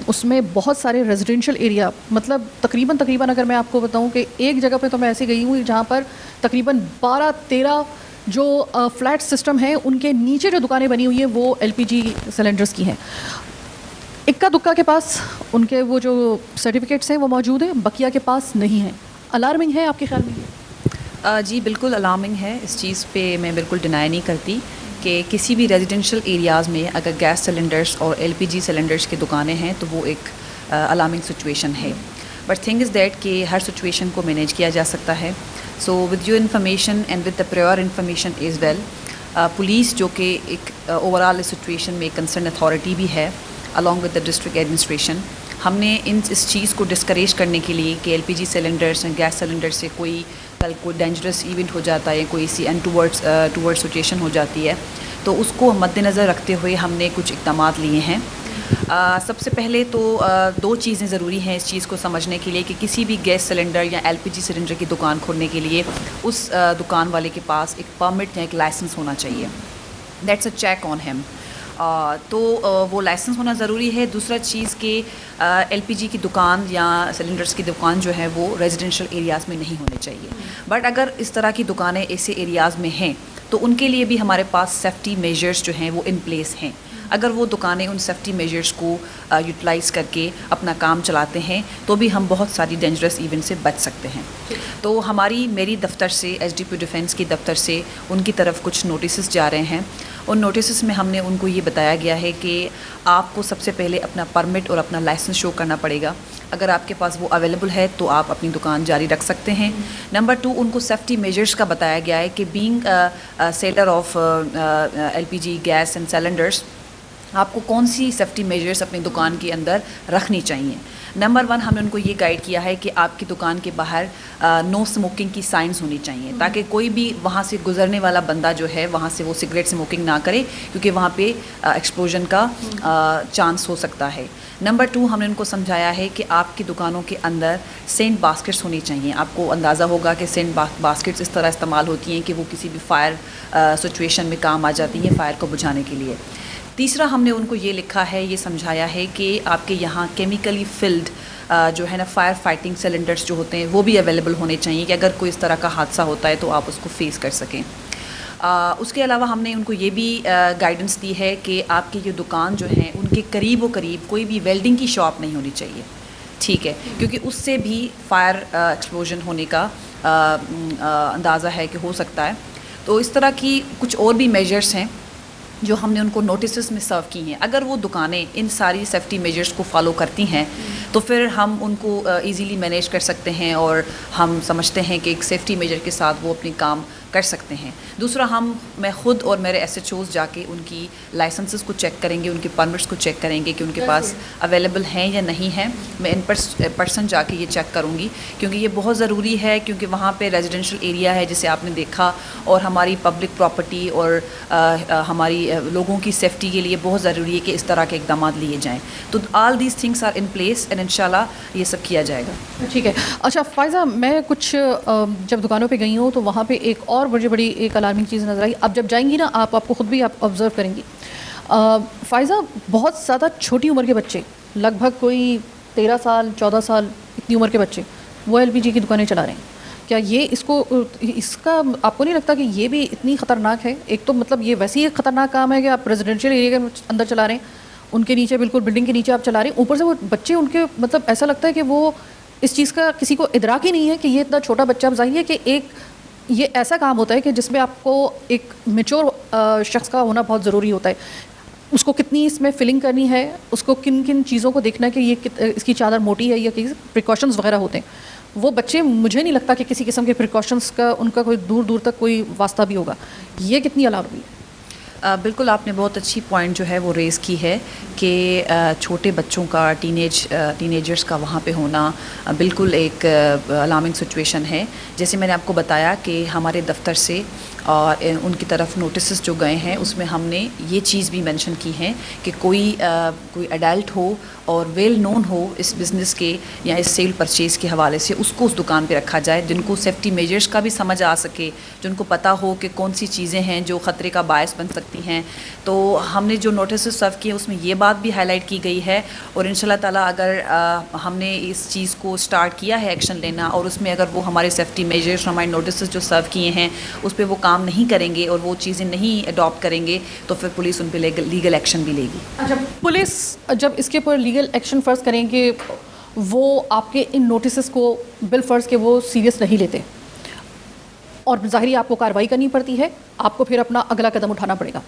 उसमें बहुत सारे रेजिडेंशियल एरिया, मतलब तकरीबन अगर मैं आपको बताऊं कि एक जगह पे तो मैं ऐसी गई हूँ जहाँ पर तकरीबन 12-13 जो फ्लैट सिस्टम है उनके नीचे जो दुकानें बनी हुई हैं वो LPG सिलेंडर्स की हैं। इक्का दुक्का के पास उनके वो जो सर्टिफिकेट्स हैं वो मौजूद हैं, बकिया के पास नहीं है। अलार्मिंग है आपके ख्याल में? जी बिल्कुल अलार्मिंग है। इस चीज़ पे मैं बिल्कुल डिनाई नहीं करती कि किसी भी रेजिडेंशियल एरियाज़ में अगर गैस सिलेंडर्स और LPG सिलेंडर्स की दुकानें हैं तो वो एक अलार्मिंग सिचुएशन है। बट थिंग इज़ दैट कि हर सिचुएशन को मैनेज किया जा सकता है। So with your information and with the prior information is well, police जो कि एक ओवरऑल इस सिचुएशन में कंसर्न अथॉरिटी भी है along with the district administration, हमने इस चीज़ को डिस्करेज करने के लिए कि LPG cylinders and gas cylinder से कोई कल कोई डेंजरस इवेंट हो जाता है, कोई सी टूवर्ड्स सिचुएशन हो जाती है, तो उसको मद्देनज़र रखते हुए हमने कुछ इक़दाम लिए हैं। सबसे पहले तो दो चीज़ें ज़रूरी हैं इस चीज़ को समझने के लिए कि किसी भी गैस सिलेंडर या LPG सिलेंडर की दुकान खोलने के लिए उस दुकान वाले के पास एक परमिट या एक लाइसेंस होना चाहिए। That's a check on him. तो वो लाइसेंस होना ज़रूरी है। दूसरा चीज़ कि LPG की दुकान या सिलेंडर्स की दुकान जो है वो रेजिडेंशियल एरियाज़ में नहीं होने चाहिए। बट अगर इस तरह की दुकानें ऐसे एरियाज़ में हैं तो उनके लिए भी हमारे पास सेफ्टी मेजर्स जो हैं वो इन प्लेस हैं। अगर वो दुकानें उन सेफ्टी मेजर्स को यूटिलाइज़ करके अपना काम चलाते हैं तो भी हम बहुत सारी डेंजरस इवेंट से बच सकते हैं। तो मेरी दफ्तर से SDPO डिफेंस की दफ्तर से उनकी तरफ कुछ नोटिस जा रहे हैं। उन नोटिस में हमने उनको ये बताया गया है कि आपको सबसे पहले अपना परमिट और अपना लाइसेंस शो करना पड़ेगा। अगर आपके पास वो अवेलेबल है तो आप अपनी दुकान जारी रख सकते हैं। नंबर 2, उनको सेफ्टी मेजर्स का बताया गया है कि being seller of LPG gas and cylinders आपको कौन सी सेफ्टी मेजर्स अपनी दुकान के अंदर रखनी चाहिए। नंबर 1, हमने उनको ये गाइड किया है कि आपकी दुकान के बाहर नो स्मोकिंग की साइंस होनी चाहिए ताकि कोई भी वहाँ से गुजरने वाला बंदा जो है वहाँ से वो सिगरेट स्मोकिंग ना करे, क्योंकि वहाँ पे एक्सप्लोजन का चांस हो सकता है। नंबर 2, हमने उनको समझाया है कि आपकी दुकानों के अंदर सेंट बास्केट्स होनी चाहिए। आपको अंदाज़ा होगा कि सेंट बास्केट्स इस तरह इस्तेमाल होती हैं कि वो किसी भी फायर सिचुएशन में काम आ जाती हैं फायर को बुझाने के लिए। तीसरा, हमने उनको ये लिखा है, ये समझाया है कि आपके यहाँ केमिकली फिल्ड जो है ना फायर फाइटिंग सिलेंडर्स जो होते हैं वो भी अवेलेबल होने चाहिए कि अगर कोई इस तरह का हादसा होता है तो आप उसको फेस कर सकें। उसके अलावा हमने उनको ये भी गाइडेंस दी है कि आपकी ये दुकान जो है उनके करीब कोई भी वेल्डिंग की शॉप नहीं होनी चाहिए, ठीक है, क्योंकि उससे भी फायर एक्सप्लोजन होने का अंदाज़ा है कि हो सकता है। तो इस तरह की कुछ और भी मेजर्स हैं जो हमने उनको नोटिस में सर्व की हैं। अगर वो दुकानें इन सारी सेफ्टी मेजर्स को फॉलो करती हैं तो फिर हम उनको इजीली मैनेज कर सकते हैं और हम समझते हैं कि एक सेफ्टी मेजर के साथ वो अपनी काम कर सकते हैं। दूसरा, मैं ख़ुद और मेरे SHOs जाके उनकी लाइसेंसेस को चेक करेंगे, उनके परमिट्स को चेक करेंगे कि उनके पास अवेलेबल हैं या नहीं हैं। मैं इन पर्सन जाके ये चेक करूँगी क्योंकि ये बहुत ज़रूरी है, क्योंकि वहाँ पे रेजिडेंशियल एरिया है जिसे आपने देखा, और हमारी पब्लिक प्रॉपर्टी और हमारी लोगों की सेफ्टी के लिए बहुत ज़रूरी है कि इस तरह के इक़दाम लिए जाएँ। तो all these things are in place and इंशाल्लाह ये सब किया जाएगा। ठीक है। अच्छा फ़ायज़ा, मैं कुछ जब दुकानों पे गई हूँ तो वहाँ पे एक और बड़ी एक अलार्मिंग चीज़ नज़र आई। अब जब जाएंगी ना आपको ख़ुद भी आप ऑब्ज़र्व करेंगी। फ़ायज़ा, बहुत ज़्यादा छोटी उम्र के बच्चे, लगभग कोई 13 साल 14 साल इतनी उम्र के बच्चे वो LPG की दुकानें चला रहे हैं। क्या ये इसका आपको नहीं लगता कि ये भी इतनी ख़तरनाक है? एक तो मतलब ये वैसे ही एक ख़तरनाक काम है कि आप रेजिडेंशियल एरिया के अंदर चला रहे हैं, उनके नीचे बिल्कुल बिल्डिंग के नीचे आप चला रहे हैं, ऊपर से वो बच्चे उनके मतलब ऐसा लगता है कि वो इस चीज़ का किसी को इदराक ही नहीं है कि ये इतना छोटा बच्चा। अब ज़ाहिर है कि ये ऐसा काम होता है कि जिसमें आपको एक मैच्योर शख्स का होना बहुत ज़रूरी होता है। उसको कितनी इसमें फिलिंग करनी है, उसको किन किन चीज़ों को देखना है कि ये इसकी चादर मोटी है या प्रिकॉशंस वगैरह होते हैं। वो बच्चे, मुझे नहीं लगता कि किसी किस्म के प्रिकॉशंस का उनका कोई दूर तक कोई वास्ता भी होगा। ये कितनी अलाउड है? बिल्कुल, आपने बहुत अच्छी पॉइंट जो है वो रेज़ की है कि छोटे बच्चों का टीनेजर्स का वहाँ पे होना बिल्कुल एक अलार्मिंग सिचुएशन है। जैसे मैंने आपको बताया कि हमारे दफ्तर से और उनकी तरफ नोटिस जो गए हैं उसमें हमने ये चीज़ भी मेंशन की है कि कोई एडल्ट हो और वेल नोन हो इस बिज़नेस के या इस सेल परचेज़ के हवाले से, उसको उस दुकान पे रखा जाए, जिनको सेफ्टी मेजर्स का भी समझ आ सके, जिनको पता हो कि कौन सी चीज़ें हैं जो ख़तरे का बायस बन सकती हैं। तो हमने जो नोटिस सर्व किए उसमें ये बात भी हाईलाइट की गई है, और इंशाल्लाह ताला अगर हमने इस चीज़ को स्टार्ट किया है एक्शन लेना, और उसमें अगर वो हमारे सेफ्टी मेजर्स, हमारे नोटिस जो सर्व किए हैं उस पर वो काम नहीं करेंगे और वो चीज़ें नहीं अडॉप्ट करेंगे तो फिर पुलिस उन पर लीगल एक्शन भी लेगी। अच्छा, पुलिस जब इसके ऊपर लीगल एक्शन फ़र्ज़ करेंगे, वो आपके इन नोटिस को बिल फ़र्ज़ के वो सीरियस नहीं लेते और ज़ाहिर आपको कार्रवाई करनी पड़ती है, आपको फिर अपना अगला कदम उठाना पड़ेगा।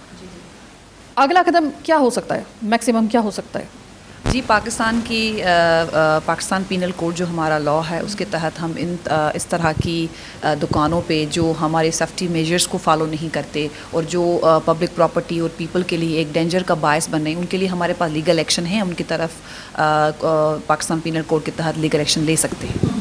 अगला कदम क्या हो सकता है, मैक्सिमम क्या हो सकता है? जी, पाकिस्तान पीनल कोड जो हमारा लॉ है उसके तहत हम इस तरह की दुकानों पे जो हमारे सेफ्टी मेजर्स को फॉलो नहीं करते और जो पब्लिक प्रॉपर्टी और पीपल के लिए एक डेंजर का बायस बन रहे हैं, उनके लिए हमारे पास लीगल एक्शन है। उनकी तरफ पाकिस्तान पीनल कोड के तहत लीगल एक्शन ले सकते हैं।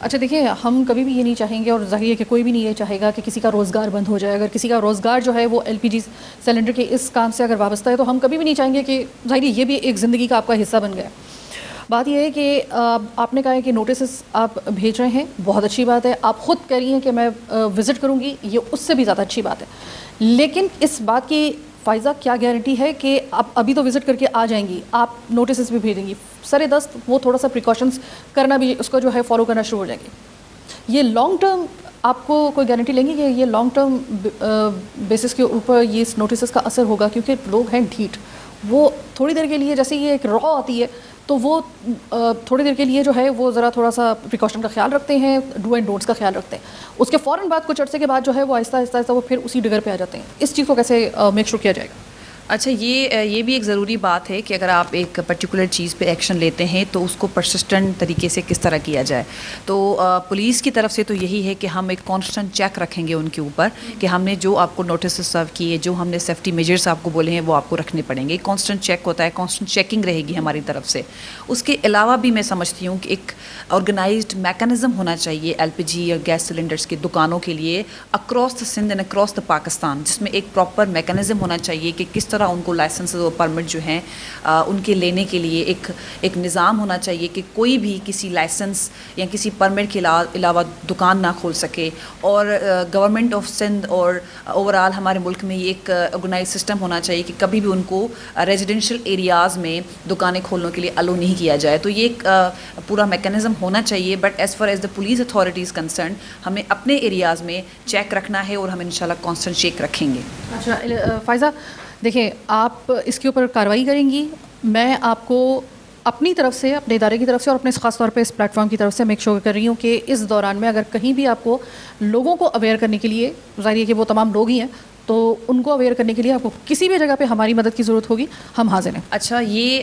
अच्छा देखिए, हम कभी भी ये नहीं चाहेंगे और ज़ाहिर है कि कोई भी नहीं ये चाहेगा कि किसी का रोज़गार बंद हो जाए। अगर किसी का रोज़गार जो है वो LPG सिलेंडर के इस काम से अगर वाबस्ता है तो हम कभी भी नहीं चाहेंगे कि ज़ाहिर ये भी एक ज़िंदगी का आपका हिस्सा बन गया। बात यह है कि आपने कहा है कि नोटिस आप भेज रहे हैं, बहुत अच्छी बात है। आप ख़ुद कह रही हैं कि मैं विज़िट करूँगी, ये उससे भी ज़्यादा अच्छी बात है। लेकिन इस बात की फ़ायज़ा क्या गारंटी है कि आप अभी तो विज़िट करके आ जाएंगी, आप नोटिस भी भेजेंगी, सरे दस्त वो थोड़ा सा प्रिकॉशंस करना भी उसका जो है फॉलो करना शुरू हो जाएंगे। ये लॉन्ग टर्म आपको कोई गारंटी लेंगे कि ये लॉन्ग टर्म बेसिस के ऊपर ये इस नोटिस का असर होगा? क्योंकि लोग हैं ढीठ, वो थोड़ी देर के लिए, जैसे ये एक रॉ आती है तो वो थोड़ी देर के लिए जो है वो ज़रा थोड़ा सा प्रिकॉशन का ख्याल रखते हैं, डू एंड डोंट्स का ख्याल रखते हैं, उसके फ़ौरन बाद कुछ अर्से के बाद जो है वो आहिस्ता आहिस्ता वो फिर उसी डिगर पे आ जाते हैं। इस चीज़ को कैसे मेक श्योर किया जाएगा? अच्छा, ये भी एक ज़रूरी बात है कि अगर आप एक पर्टिकुलर चीज़ पे एक्शन लेते हैं तो उसको परसिस्टेंट तरीके से किस तरह किया जाए। तो पुलिस की तरफ से तो यही है कि हम एक कांस्टेंट चेक रखेंगे उनके ऊपर कि हमने जो आपको नोटिस सर्व किए, जो हमने सेफ्टी मेजर्स आपको बोले हैं वो आपको रखने पड़ेंगे। कांस्टेंट चेक होता है, कांस्टेंट चेकिंग रहेगी हमारी तरफ से। उसके अलावा भी मैं समझती हूँ कि एक ऑर्गेनाइज्ड मैकेनिज़्म होना चाहिए LPG और गैस सिलेंडर्स की दुकानों के लिए across the Sindh and across the Pakistan, जिसमें एक प्रॉपर मैकेनिज़्म होना चाहिए कि किस तरह उनको लाइसेंस और परमिट जो हैं उनके लेने के लिए एक निज़ाम होना चाहिए कि कोई भी किसी लाइसेंस या किसी परमिट के अलावा दुकान ना खोल सके। और गवर्नमेंट ऑफ सिंध और ओवरऑल हमारे मुल्क में ये एक ऑर्गेनाइज सिस्टम होना चाहिए कि कभी भी उनको रेजिडेंशियल एरियाज़ में दुकानें खोलने के लिए अलो नहीं किया जाए। तो ये एक पूरा मैकेनिज़्म होना चाहिए। But as far as the police authorities concern, हमें अपने एरियाज़ में चेक रखना है और हम इंशाल्लाह कांस्टेंट चेक रखेंगे। अच्छा फ़ायज़ा, देखिए आप इसके ऊपर कार्रवाई करेंगी, मैं आपको अपनी तरफ से, अपने इदारे की तरफ से और अपने ख़ास तौर पे इस प्लेटफॉर्म की तरफ से मेक श्योर कर रही हूँ कि इस दौरान में अगर कहीं भी आपको लोगों को अवेयर करने के लिए, ज़ाहिर है कि वो तमाम लोग ही हैं, तो उनको अवेयर करने के लिए आपको किसी भी जगह पे हमारी मदद की ज़रूरत होगी, हम हाजिर हैं। अच्छा, ये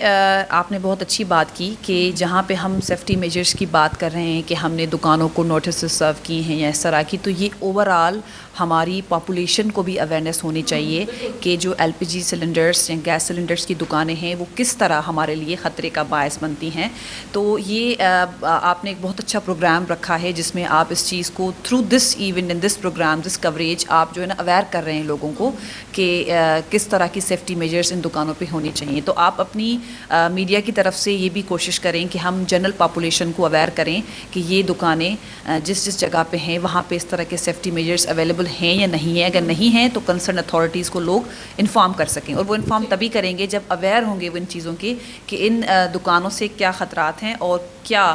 आपने बहुत अच्छी बात की कि जहाँ पे हम सेफ्टी मेजर्स की बात कर रहे हैं कि हमने दुकानों को नोटिस सर्व की हैं या इस तरह की, तो ये ओवरऑल हमारी पॉपुलेशन को भी अवेयरनेस होनी चाहिए कि जो LPG सिलेंडर्स या गैस सिलेंडर्स की दुकानें हैं वो किस तरह हमारे लिए ख़तरे का बायस बनती हैं। तो ये आपने एक बहुत अच्छा प्रोग्राम रखा है जिसमें आप इस चीज़ को through this event in this programme, this coverage, आप जो है ना अवेयर कर रहे हैं लोगों को कि किस तरह की सेफ्टी मेजर्स इन दुकानों पे होनी चाहिए। तो आप अपनी मीडिया की तरफ से ये भी कोशिश करें कि हम जनरल पॉपुलेशन को अवेयर करें कि ये दुकानें जिस जिस जगह पे हैं वहाँ पे इस तरह के सेफ्टी मेजर्स अवेलेबल हैं या नहीं है। अगर नहीं हैं तो कंसर्न अथॉरिटीज़ को लोग इन्फॉर्म कर सकें, और वो इन्फॉर्म तभी करेंगे जब अवेयर होंगे वो इन चीज़ों के कि इन दुकानों से क्या ख़तरात हैं और क्या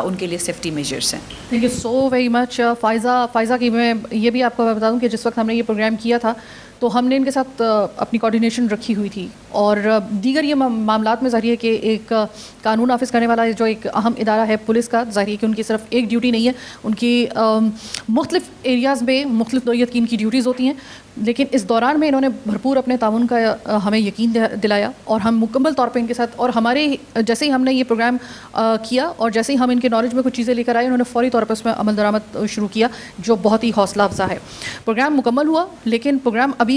उनके लिए सेफ्टी मेजर्स हैं। Thank you so very much Faiza की मैं ये भी आपको बता दूं कि जिस वक्त हमने ये प्रोग्राम किया था तो हमने इनके साथ अपनी कोऑर्डिनेशन रखी हुई थी, और दीगर ये मामलात में ज़ाहिर है कि एक कानून नाफिज करने वाला जो एक अहम इदारा है पुलिस का, ज़ाहिर है कि उनकी सिर्फ एक ड्यूटी नहीं है, उनकी मुख्तलिफ एरियाज़ में मुख्तलिफ नौइयत की इनकी ड्यूटीज़ होती हैं। लेकिन इस दौरान में इन्होंने भरपूर अपने ताउन का हमें यकीन दिलाया, और हम मुकम्मल तौर पे इनके साथ, और हमारे जैसे ही हमने ये प्रोग्राम किया और जैसे ही हम इनके नॉलेज में कुछ चीज़ें लेकर आए, उन्होंने फ़ौरी तौर पर उसमें अमल दरामद शुरू किया, जो बहुत ही हौसला अफजा है। प्रोग्राम मुकम्मल हुआ, लेकिन प्रोग्राम अभी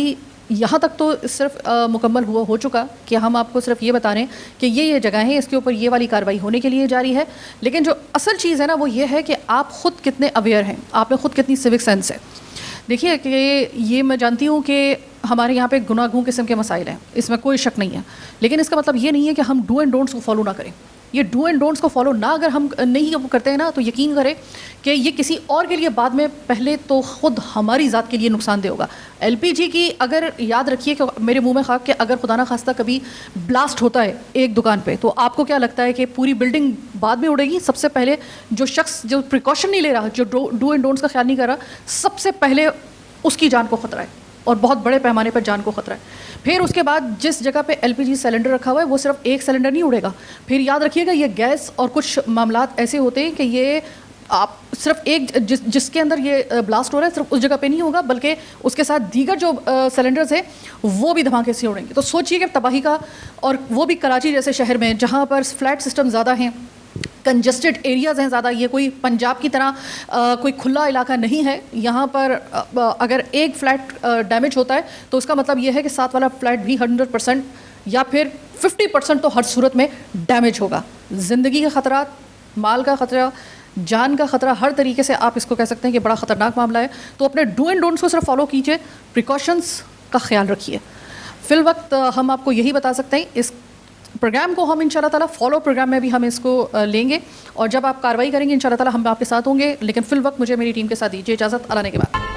यहाँ तक तो सिर्फ मुकम्मल हो चुका कि हम आपको सिर्फ ये बता रहे हैं कि ये जगह है, इसके ऊपर ये वाली कार्रवाई होने के लिए जारी है। लेकिन जो असल चीज़ है ना वो ये है कि आप ख़ुद कितने अवेयर हैं, आप में ख़ुद कितनी सिविक सेंस है। देखिए कि ये मैं जानती हूँ कि हमारे यहाँ पे गुनागूं किस्म के मसाइल हैं, इसमें कोई शक नहीं है, लेकिन इसका मतलब ये नहीं है कि हम डू एंड डोंट्स को फॉलो ना करें। ये डू एंड डोंट्स को फॉलो ना अगर हम नहीं करते हैं ना, तो यकीन करें कि ये किसी और के लिए बाद में पहले तो ख़ुद हमारी ज़ात के लिए नुकसानदेह होगा। LPG की अगर याद रखिए कि मेरे मुंह में खाक कि अगर खुदा ना खास्ता कभी ब्लास्ट होता है एक दुकान पे, तो आपको क्या लगता है कि पूरी बिल्डिंग बाद में उड़ेगी? सबसे पहले जो शख्स जो प्रिकॉशन नहीं ले रहा, जो डू एंड डोंट्स का ख्याल नहीं कर रहा, सबसे पहले उसकी जान को ख़तरा है, और बहुत बड़े पैमाने पर जान को ख़तरा है। फिर उसके बाद जिस जगह पे LPG सिलेंडर रखा हुआ है वो सिर्फ एक सिलेंडर नहीं उड़ेगा। फिर याद रखिएगा ये गैस और कुछ मामलात ऐसे होते हैं कि ये आप सिर्फ एक जिसके अंदर ये ब्लास्ट हो रहा है सिर्फ उस जगह पे नहीं होगा, बल्कि उसके साथ दीगर जो सिलेंडर्स हैं वो भी धमाके से उड़ेंगे। तो सोचिए कि तबाही का, और वो भी कराची जैसे शहर में जहाँ पर फ्लैट सिस्टम ज़्यादा हैं, कंजस्टेड एरियाज़ हैं ज़्यादा, ये कोई पंजाब की तरह कोई खुला इलाका नहीं है। यहाँ पर अगर एक फ़्लैट डैमेज होता है तो उसका मतलब ये है कि साथ वाला फ्लैट भी 100% या फिर 50% तो हर सूरत में डैमेज होगा। ज़िंदगी के ख़तरा, माल का ख़तरा, जान का ख़तरा, हर तरीके से आप इसको कह सकते हैं कि बड़ा ख़तरनाक मामला है। तो अपने डू एंड डोंट्स को सिर्फ फॉलो कीजिए, प्रिकॉशंस का ख्याल रखिए। फ़िल वक्त हम आपको यही बता सकते हैं, इस प्रोग्राम को हम इंशाल्लाह ताला फॉलो प्रोग्राम में भी हम इसको लेंगे, और जब आप कार्रवाई करेंगे इंशाल्लाह ताला हम आपके साथ होंगे। लेकिन फ़िल वक्त मुझे मेरी टीम के साथ दीजिए इजाज़त, अल्लाह ने के बाद।